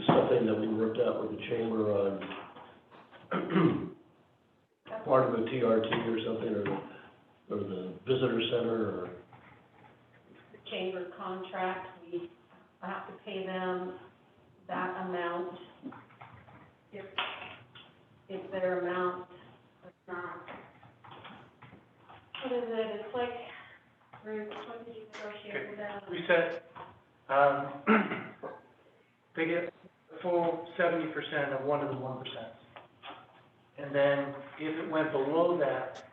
something that we worked out with the chamber on part of the TRT or something, or the visitor center, or? The chamber contract, we have to pay them that amount. If their amount is not, what is it, it's like, Bruce, what did you negotiate with them? We said, they get the full 70% of one of the 1%. And then if it went below that,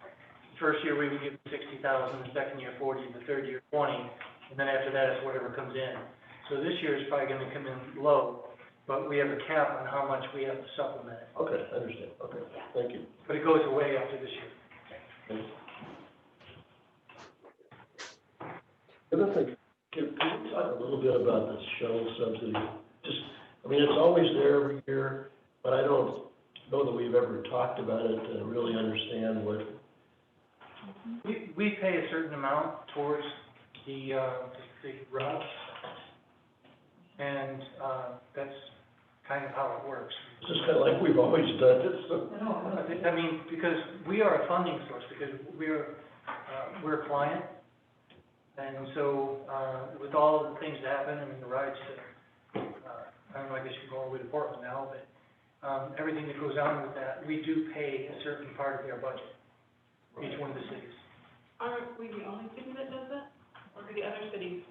first year we would give 60,000, the second year 40, the third year 20, and then after that it's whatever comes in. So this year is probably gonna come in low, but we have a cap on how much we have to supplement it. Okay, I understand, okay, thank you. But it goes away after this year. Thank you. The other thing, can you talk a little bit about the shuttle subsidy? Just, I mean, it's always there every year, but I don't know that we've ever talked about it to really understand what. We pay a certain amount towards the routes, and that's kind of how it works. It's just kind of like we've always done it, so. I mean, because we are a funding source, because we're a client, and so, with all of the things that happen, I mean, the rides to, I don't know, I guess you go all the way to Portland now, but, everything that goes on with that, we do pay a certain part of their budget, each one of the cities. Aren't we the only city that does that? Or do the other cities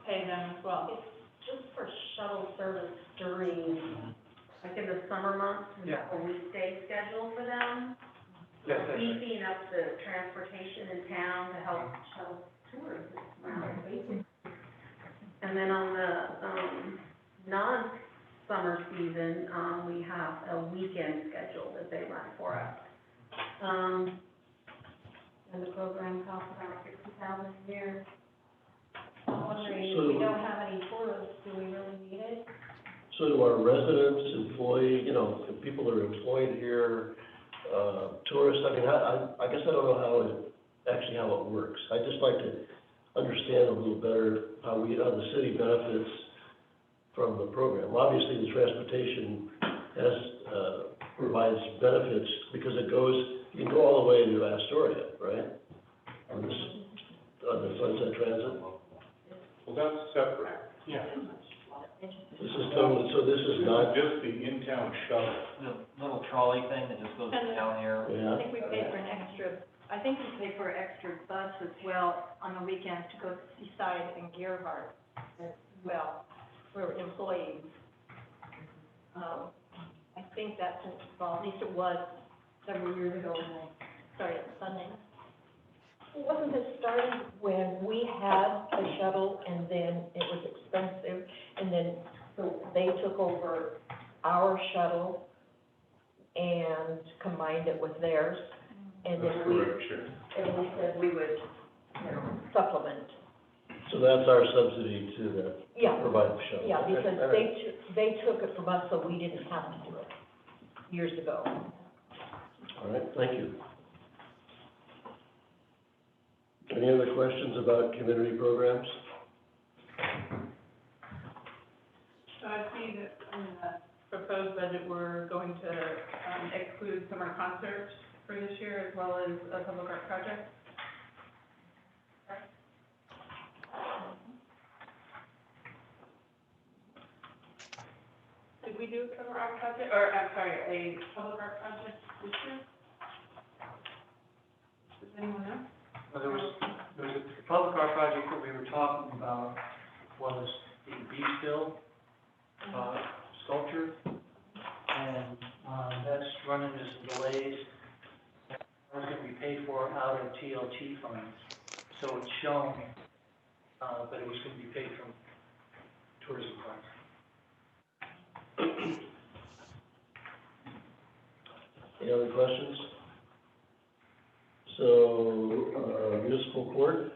pay them as well? It's just for shuttle service during, like in the summer months, we have a weekday schedule for them. Yes, that's right. Beefing up the transportation in town to help shuttle tours around. And then on the, non-summer season, we have a weekend schedule that they run for us. And the program costs about $60,000 a year. I'm wondering, if we don't have any tourists, do we really need it? So do our residents, employee, you know, if people are employed here, tourists, I mean, I guess I don't know how it works. I'd just like to understand a little better how the city benefits from the program. Obviously, the transportation provides benefits because you can go all the way to Astoria, right? On the Sunset Transit. Well, that's separate. Yeah. This is totally, so this is not, Just the in-town shuttle. The little trolley thing that just goes down here. yeah. I think we paid for an extra bus as well on the weekends to go to Seaside and Gerhardt as well, for employees. I think that's involved, at least it was several years ago when they started funding. Wasn't it started when we had a shuttle and then it was expensive, and then so they took over our shuttle and combined it with theirs, and That's then correct, Sharon. and we said we would, supplement. So that's our subsidy to the Yeah, provider shuttle. yeah, Okay, because all right. they took it from us, so we didn't have to do it years ago. All right, thank you. Any other questions about community programs? So I see that in the proposed budget, we're going to exclude summer concerts for this year as well as a public art project. Did we do a summer art project, or, I'm sorry, a public art project this year? Does anyone know? Well, there was a public art project that we were talking about was the Beachville, sculpture, and, that's running into some delays. It's going to be paid for out of TLT funds, so it's shown, but it was going to be paid from tourism funds. Any other questions? So, municipal court,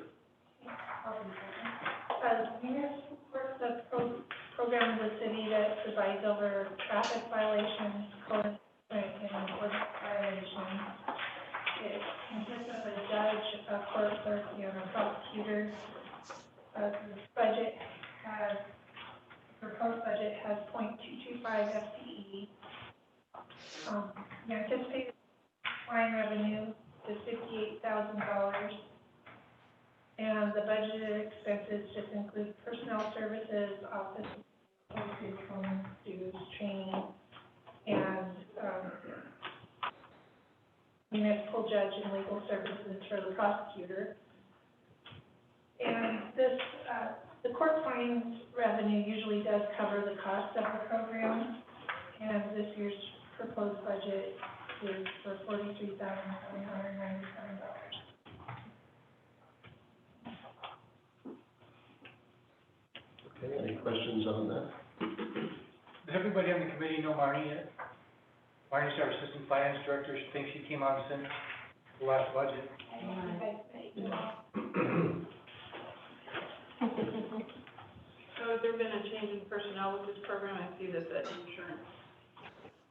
program of the city that presides over traffic violations, code and ordinance violations. It consists of a judge, a court clerk, and a prosecutor. The proposed budget has 0.225 FTE. The anticipated line revenue is $58,000. And the budgeted expenses just include personnel services, office, postage, phone dues, training, and, municipal judge and legal services for the prosecutor. And this, the court fines revenue usually does cover the cost of the program, and this year's proposed budget is for $43,797. Okay, any questions on that? Does everybody on the committee know Marnie yet? Marnie's our assistant finance director. She thinks she came on since the last budget. So has there been a change in personnel with this program? I see that the insurance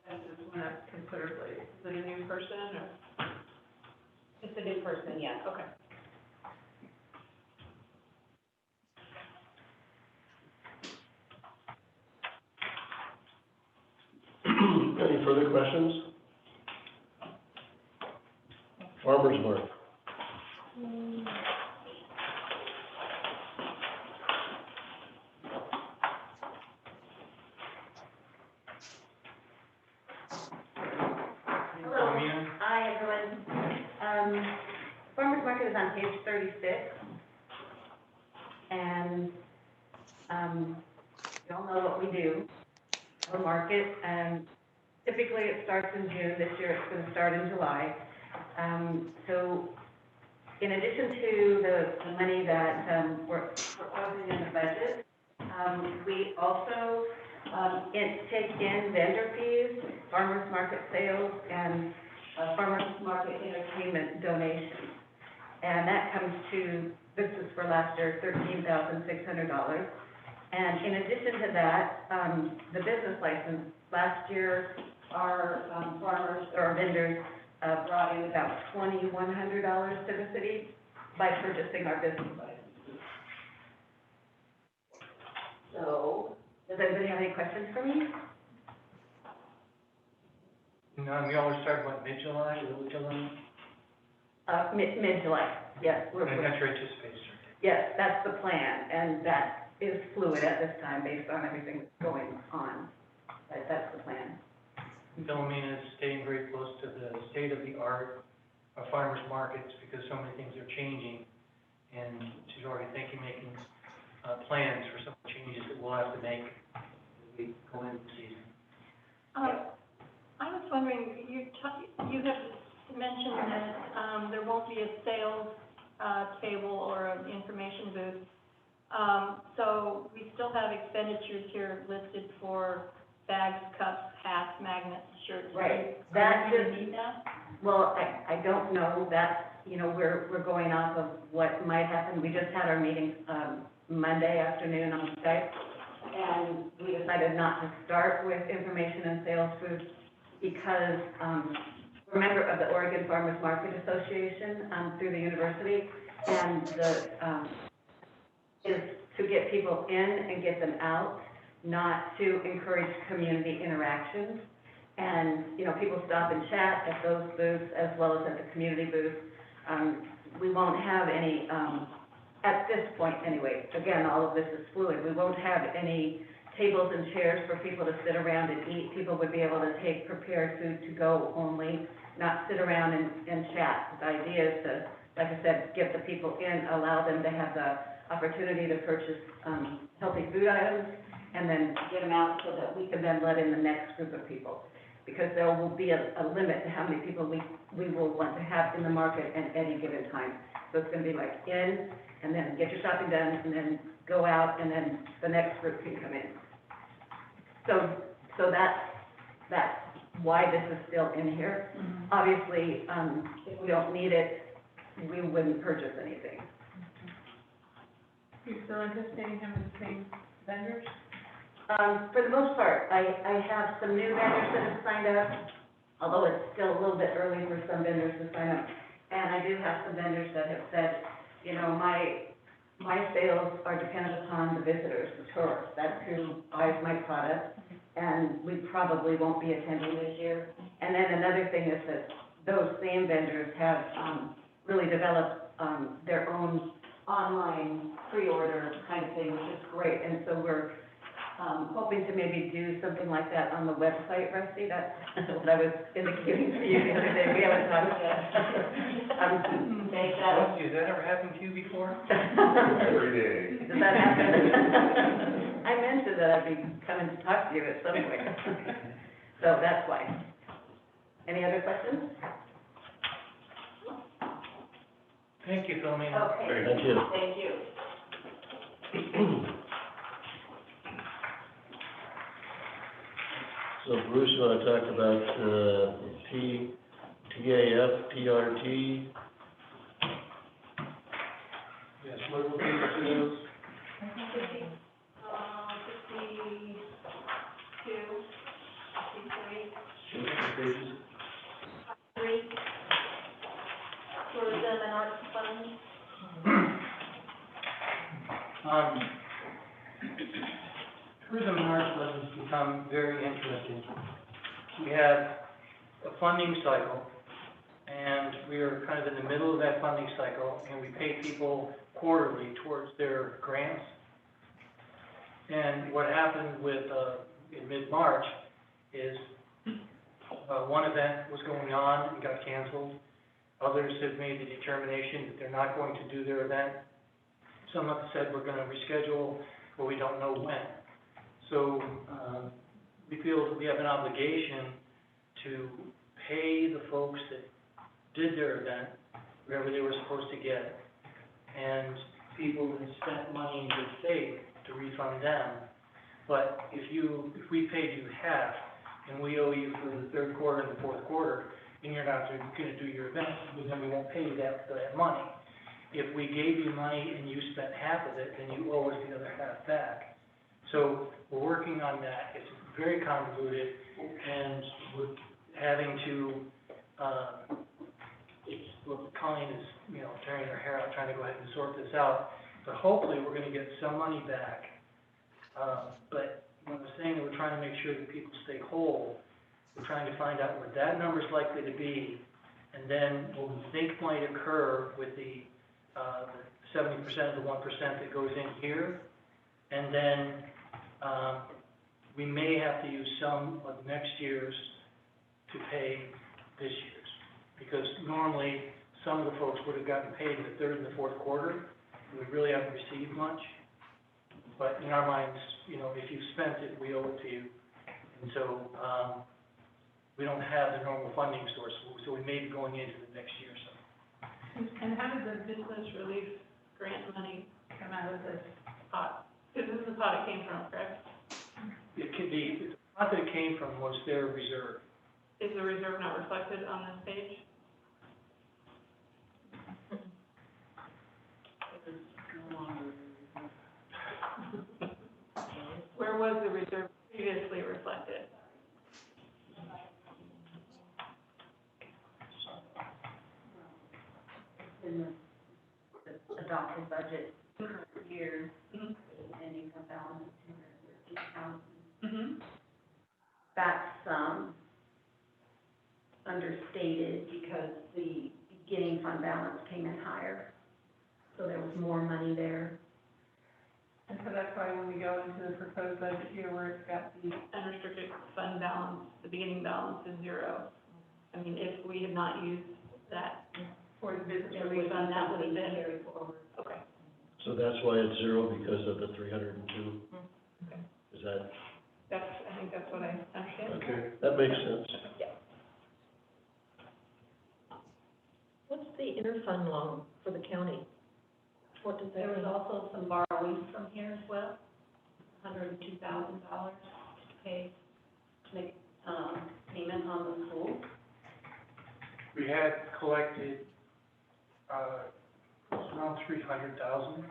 expenses went up considerably. Is it a new person or? It's a new person, yes. Okay. Any further questions? Farmer's Market. Hello. Hi, everyone. Farmers Market is on page 36. And, you all know what we do. The market, typically it starts in June. This year it's going to start in July. So in addition to the money that we're proposing in the budget, we also take in vendor fees, farmers market sales, and farmers market entertainment donations. And that comes to, this is for last year, $13,600. And in addition to that, the business license, last year, our farmers or vendors brought in about $2,100 to the city by purchasing our business license. So, does anybody have any questions for me? No, we always start, what, mid-July, early July? Mid-July, yes. And that's your anticipation. Yes, that's the plan, and that is fluid at this time based on everything that's going on. But that's the plan. Philomena is staying very close to the state-of-the-art of farmers markets because so many things are changing. And she's already making plans for some changes that we'll have to make as we go into the season. I was wondering, you have mentioned that there won't be a sales table or an information booth. So we still have expenditures here listed for bags, cups, hats, magnets, shirts. Right. Are you gonna need that? Well, I don't know that, we're going off of what might happen. We just had our meeting Monday afternoon on Skype, and we decided not to start with information and sales booths because we're a member of the Oregon Farmers Market Association through the university, and is to get people in and get them out, not to encourage community interactions. And, people stop and chat at those booths as well as at the community booth. We won't have any, at this point anyway, again, all of this is fluid, we won't have any tables and chairs for people to sit around and eat. People would be able to take prepared food to go only, not sit around and chat. The idea is to, like I said, get the people in, allow them to have the opportunity to purchase healthy food items, and then get them out so that we can then let in the next group of people. Because there will be a limit to how many people we will want to have in the market at any given time. So it's going to be like in, and then get your shopping done, and then go out, and then the next group can come in. So that's why this is still in here. Mm-hmm. Obviously, if we don't need it, we wouldn't purchase anything. You're still anticipating having the same vendors? For the most part, I have some new vendors that have signed up, although it's still a little bit early for some vendors to sign up. And I do have some vendors that have said, you know, my sales are dependent upon the visitors, the tourists. That's who buys my product, and we probably won't be attending this year. And then another thing is that those same vendors have really developed their own online pre-order kind of thing, which is great. And so we're hoping to maybe do something like that on the website, Rusty. That's what I was indicating to you the other day. We haven't talked yet. Make that. Rusty, has that ever happened to you before? Every day. Does that happen? I mentioned that I'd be coming to talk to you at some point. So that's why. Any other questions? Thank you, Philomena. Okay. Thank you. Thank you. So Bruce, you want to talk about TAF, TRT? Yes, what will be those? 52, 53, 3, tourism and arts funds. Tourism and arts funds has become very interesting. We have a funding cycle, and we are kind of in the middle of that funding cycle, and we pay people quarterly towards their grants. And what happened with, in mid-March is, one event was going on and got canceled. Others have made the determination that they're not going to do their event. Some have said we're gonna reschedule, but we don't know when. So, we feel that we have an obligation to pay the folks that did their event, whatever they were supposed to get, and people that spent money in good faith to refund them. But if we paid you half, and we owe you for the third quarter and the fourth quarter, and you're not gonna do your event, then we won't pay you that money. If we gave you money and you spent half of it, then you owe us the other half back. So we're working on that. It's very convoluted, and we're having to, Colleen is, tearing her hair out, trying to go ahead and sort this out. But hopefully, we're gonna get some money back. But when we're saying that we're trying to make sure that people stay whole, we're trying to find out what that number is likely to be, and then what we think might occur with the 70% of the 1% that goes in here, and then we may have to use some of next year's to pay this year's, because normally some of the folks would have gotten paid in the third and the fourth quarter, and we really haven't received much. But in our minds, if you've spent it, we owe it to you, and so we don't have the normal funding source, so we may be going into the next year or so. And how did the business relief grant money come out of this pot? Because this is the pot it came from, correct? It could be, the pot that it came from was their reserve. Is the reserve not reflected on this page? Where was the reserve previously reflected? In the adopted budget current year, ending fund balance of $213,000. That's understated because the beginning fund balance came in higher, so there was more money there. And so that's why when we go into the proposed budget here, where it's got the unrestricted fund balance, the beginning balance is 0. I mean, if we had not used that for the business relief fund, that would have been carried forward. Okay. So that's why it's 0, because of the 302? Okay. Is that? I think that's what I understand. Okay, that makes sense. Yeah. What's the interfund loan for the county? What does that There was mean? also some borrowings from here as well, $102,000 to make payment on the school. We had collected around $300,000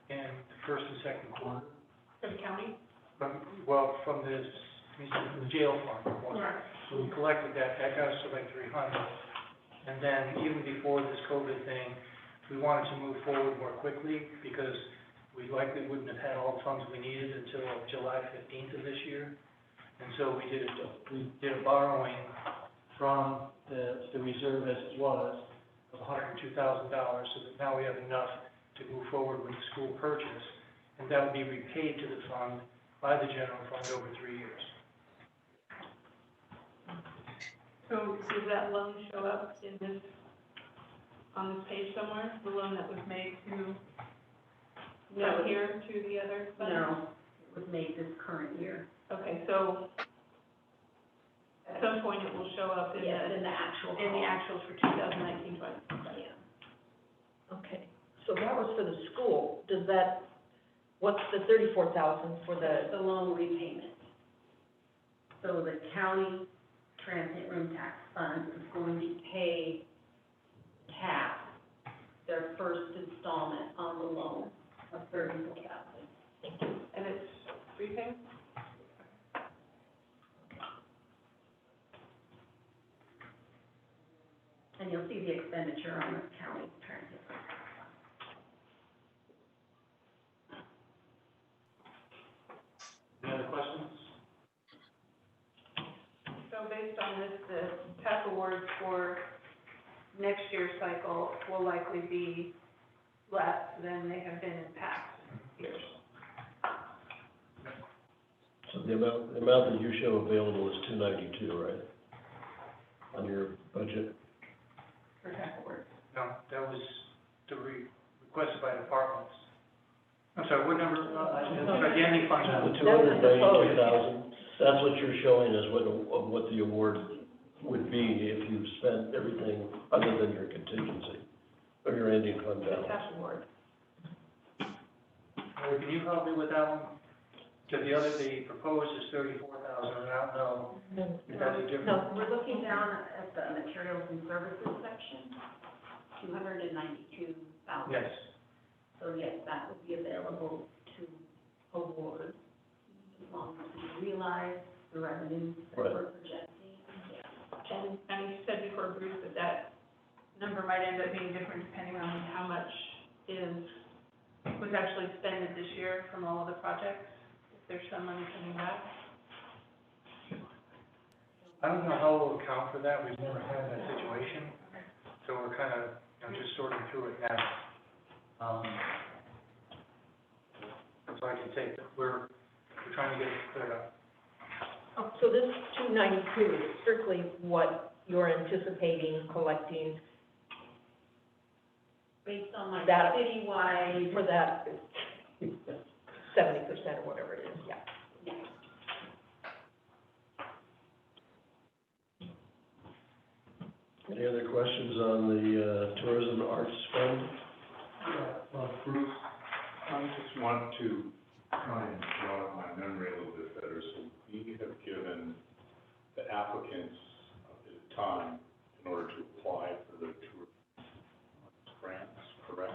in the first and second quarter. For the county? from the jail fund. Right. So we collected that got us to like 300. And then even before this COVID thing, we wanted to move forward more quickly because we likely wouldn't have had all the funds we needed until July 15th of this year. And so we did a borrowing from the reserve as it was of $102,000, so that now we have enough to move forward with the school purchase. And that would be repaid to the fund by the general fund over 3 years. So does that loan show up in this, on this page somewhere, the loan that was made to, No. here to the other fund? No, it was made this current year. Okay, so at some point it will show up in Yes, the, in the actual. in the actuals for 2019-20. Yeah. Okay, so that was for the school. Does that, what's the 34,000 for The loan repayment. So the county Transient Room Tax Fund is going to pay CAP their first installment on the loan of $34,000. Thank you. And it's prepayment? And you'll see the expenditure on the county Transient Room Tax Fund. Any other questions? So based on this, the TAP awards for next year's cycle will likely be less than they have been in past years. So the amount that you show available is 292, right? On your budget? For TAP awards. No, that was requested by departments. I'm sorry, what number, the ending fund? The 292,000, that's what you're showing as what the award would be if you spent everything other than your contingency, or your ending fund The balance. TAP award. Can you help me with that one? Because the proposed is 34,000, and I don't know if that's a different. No, we're looking down at the materials and services section, 292,000. Yes. So yes, that would be available to award, as long as we realize the revenues that Right. we're projecting. Yeah. And you said before, Bruce, that that number might end up being different depending on how much was actually spent this year from all of the projects, if there's some money coming back. I don't know how we'll account for that, we've never had that situation, so we're kind of, just sorting through it now. So I can say that we're trying to get it cleared up. Oh, so this 292 is strictly what you're anticipating collecting Based on like That- citywide. for that 70% or whatever it is, yeah. Yeah. Any other questions on the Tourism Arts Fund? Bruce, I just want to try and jog my memory a little bit better. So we have given the applicants a bit of time in order to apply for the tour grants, correct?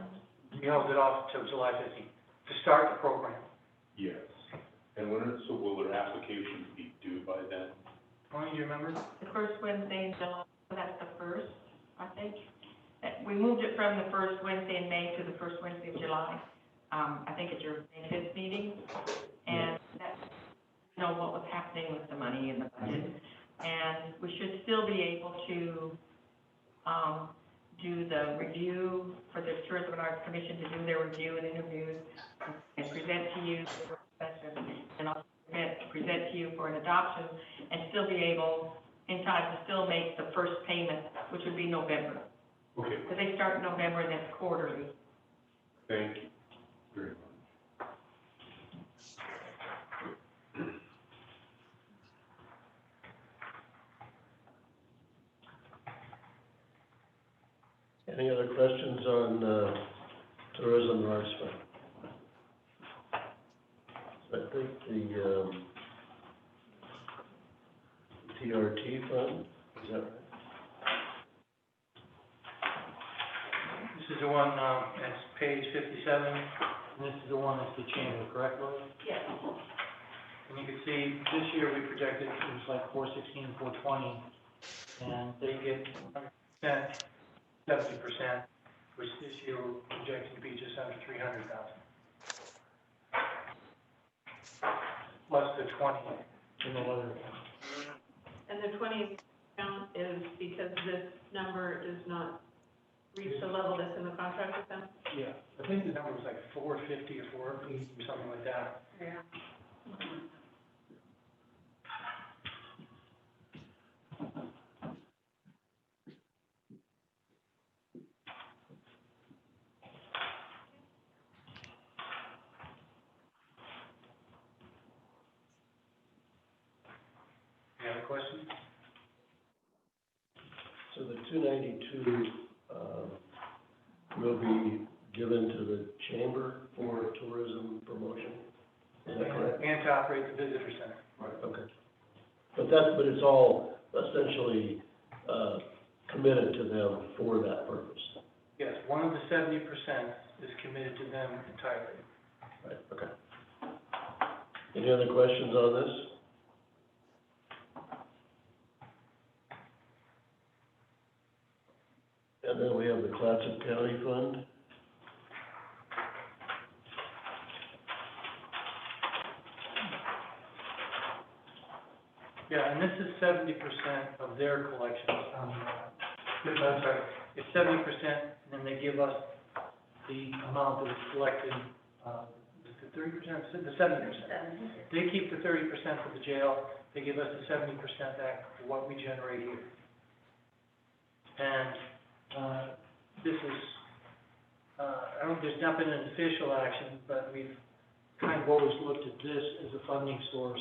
We held it off until July 15th, to start the program. Yes. And so will their applications be due by then? Tony, do you remember? The first Wednesday in July, that's the first, I think. We moved it from the first Wednesday in May to the first Wednesday of July. I think at your May 5th meeting. And that's, what was happening with the money in the budget. And we should still be able to, do the review for the Tourism and Arts Commission to do their review and interviews and present to you the work session, and also present to you for an adoption, and still be able, in time, to still make the first payment, which would be November. Okay, Because they start in November and it's quarterly. thank you very much. Any other questions on Tourism and Arts Fund? I think the TRT fund, is that right? This is the one, that's page 57, and this is the one that's the chamber, correct, Lloyd? Yes. And you can see, this year we projected, it was like 416, 420, and they get 100%, 70%, which this year we're projecting to be just under 300,000. Plus the 20 in the other account. And the 20 account is because this number does not reach the level that's in the contract with them? Yeah, I think the number was like 450 or 480 or something like that. Yeah. Any other questions? So the 292, will be given to the chamber for tourism promotion? Is that correct? And to operate the visitor center. Right, okay. But it's all essentially, committed to them for that purpose? Yes, one of the 70% is committed to them entirely. Right, okay. Any other questions on this? And then we have the Clatsop County Fund. Yeah, and this is 70% of their collections. I'm sorry, it's 70%, and then they give us the amount that is collected, the 30%, the 70%. They keep the 30% for the jail, they give us the 70% back for what we generate here. And, this is, there's not been an official action, but we've kind of always looked at this as a funding source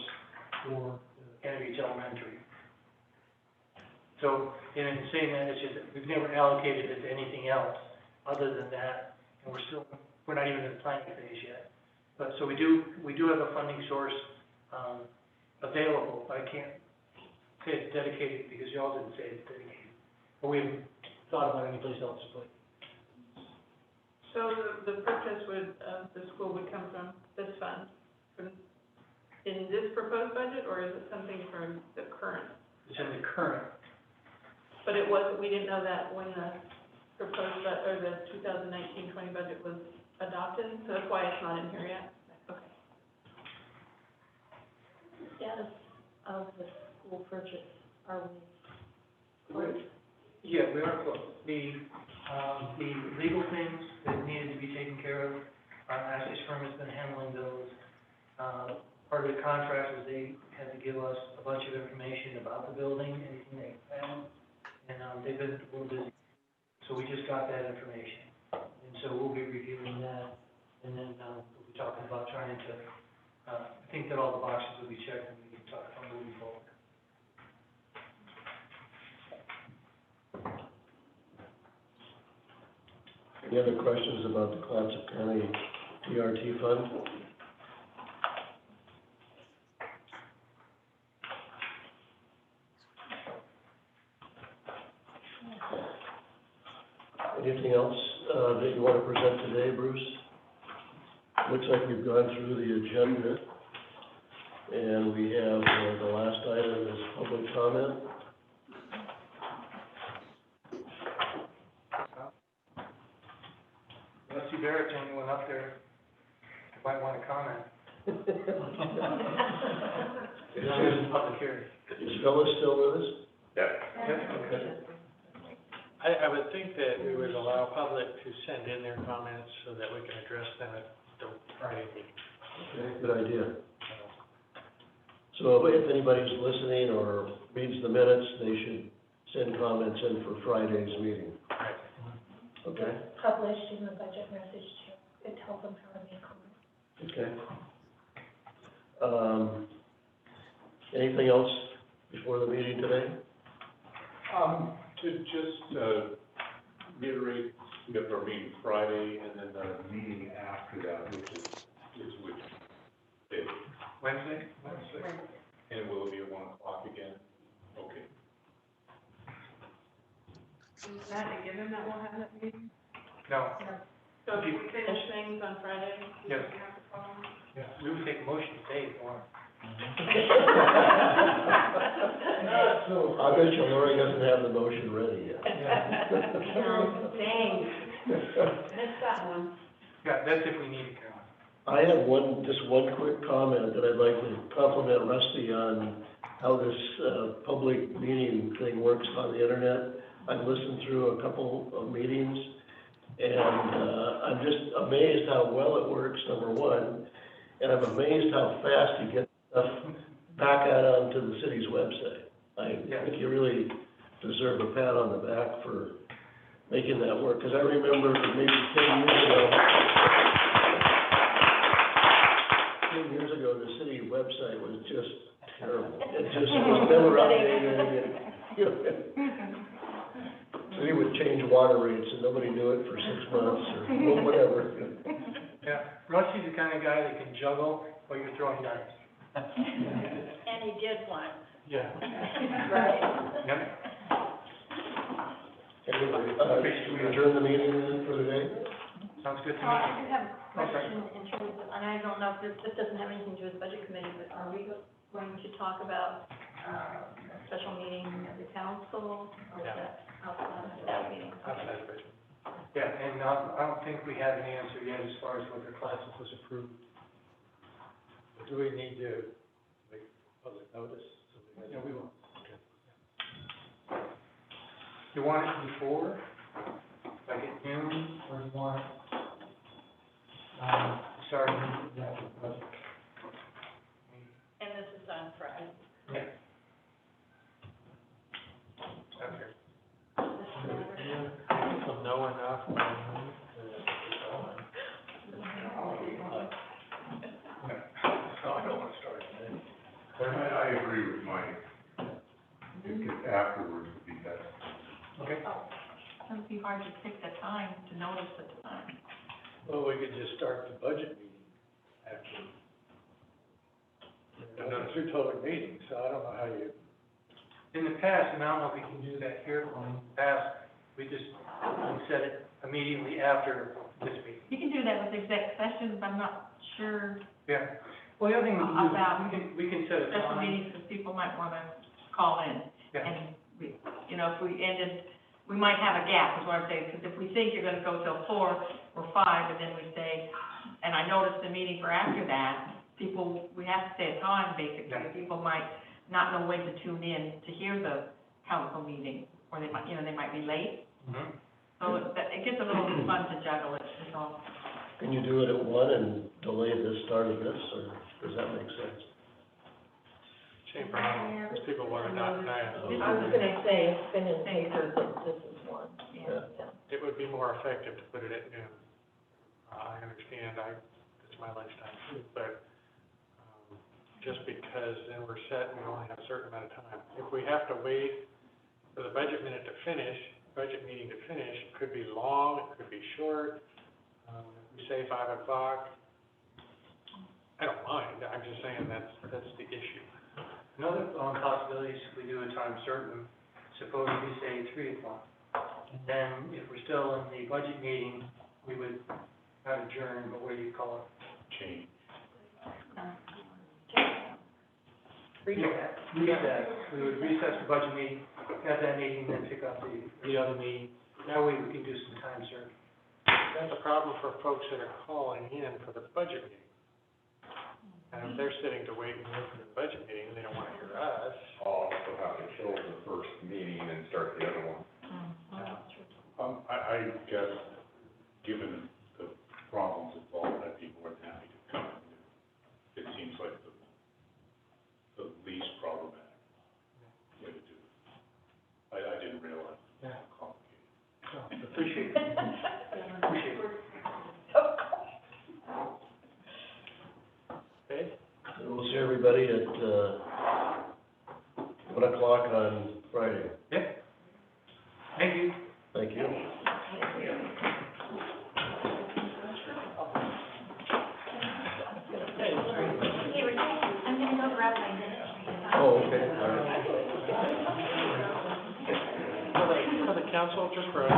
for Kennedy Beach Elementary. So, in saying that, it's just that we've never allocated it to anything else other than that, and we're not even in the planning phase yet. But, so we do have a funding source, available, but I can't say it's dedicated because y'all didn't say it's dedicated. But we haven't thought about any place else to put it. So the purchase of the school would come from this fund, in this proposed budget, or is it something from the current? It's in the current. But we didn't know that when the proposed, or the 2019-20 budget was adopted, so that's why it's not in here yet? Okay. Status of the school purchase, are we close? Yeah, we are close. The legal things that needed to be taken care of, our Ashley's firm has been handling those. Part of the contract was they had to give us a bunch of information about the building, anything they found, and they've been a little busy. So we just got that information, and so we'll be reviewing that, and then we'll be talking about trying to, I think that all the boxes will be checked, and we can talk about moving forward. Any other questions about the Clatsop County TRT Fund? Anything else that you want to present today, Bruce? Looks like we've gone through the agenda, and we have the last item is public comment. Unless you dare to anyone up there, you might want to comment. It's a public hearing. Is Phyllis still with us? Yeah. Okay. I would think that we would allow public to send in their comments so that we can address them at the Friday meeting. Okay, good idea. So if anybody's listening or reads the minutes, they should send comments in for Friday's meeting. Right. Okay? Published in the budget message too. It tells them how to make comments. Okay. Anything else before the meeting today? To just reiterate, we have our meeting Friday, and then the meeting after that, which is which day? Wednesday? And will it be at 1 o'clock again? Okay. Is that a given that we'll have that meeting? No. So if we finish things on Friday, we Yes. don't have to follow? Yeah, we would take a motion today if you want. I bet you Lori doesn't have the motion ready yet. Thanks. Missed that one. Yeah, that's if we need it, Carolyn. I have just one quick comment that I'd like to compliment Rusty on how this, public meeting thing works on the internet. I've listened through a couple of meetings, and, I'm just amazed how well it works, number one, and I'm amazed how fast you get stuff back out onto the city's website. I think you really deserve a pat on the back for making that work, because I remember maybe 10 years ago, the city website was just terrible. It just was never updated. City would change water rates and nobody knew it for 6 months or whatever. Yeah, Rusty's the kind of guy that can juggle while you're throwing darts. And he did one. Yeah. Right. Yep. Anyway, should we adjourn the meeting then for the day? Sounds good to I me. do have a question in terms of, and I don't know if this doesn't have anything to do with budget committee, but are we going to talk about, a special meeting of the council? Or is that outside of that meeting? Outside of it. Yeah, and I don't think we have an answer yet as far as whether classes was approved. Do we need to make public notice? Yeah, we will. Okay. You want it before, like at noon, or you want, starting after the budget? And this is on Friday. Yeah. Okay. We'll know enough by noon I don't want to start today. I agree with Mike. If afterwards would be better. Okay. It would be hard to pick the time, to notice the time. Well, we could just start the budget meeting after. And then it's a public meeting, so I don't know how you. In the past, and I don't know if we can do that here, in the past, we set it immediately after this meeting. You can do that with exec sessions, I'm not sure Yeah. Well, the other thing we can do, About we can set a special time. meetings, because people might want to call in. Yeah. And we, if we ended, we might have a gap, is what I'm saying, because if we think you're gonna go till 4 or 5, and then we say, and I noticed the meeting for after that, we have to say a time, basically. Yeah. People might not know when to tune in to hear the council meeting, or they might, they might be late. Mhm. So it gets a little fun to juggle it, is all. Can you do it at 1 and delay the start of this, or does that make sense? Shame for him, because people want to not know. I was gonna say, it's been in paper that this is one. Yeah. It would be more effective to put it at noon. I understand, it's my lunchtime too, but, just because then we're set, we only have a certain amount of time. If we have to wait for the budget meeting to finish, it could be long, it could be short. If we say 5 o'clock, I don't mind, I'm just saying that's the issue. Another possibility is if we do a time certain, suppose we say 3 o'clock. And then if we're still in the budget meeting, we would not adjourn, but what do you call it? Change. Recess. Recess. We would recess the budget meeting, have that meeting, then pick up the other meeting. That way we can do some time certain. That's a problem for folks that are calling in for the budget meeting. And if they're sitting to wait and wait for the budget meeting, and they don't want to hear us. Also have to kill the first meeting and start the other one. I guess, given the problems involved, I'd be more than happy to come and do. It seems like the least problematic way to do it. I didn't realize it was so complicated. Appreciate it. Appreciate it. Okay? So we'll see everybody at, 1 o'clock on Friday. Yeah. Thank you. Thank you. I'm gonna go grab my dinner. Oh, okay, all right. For the council, just for us,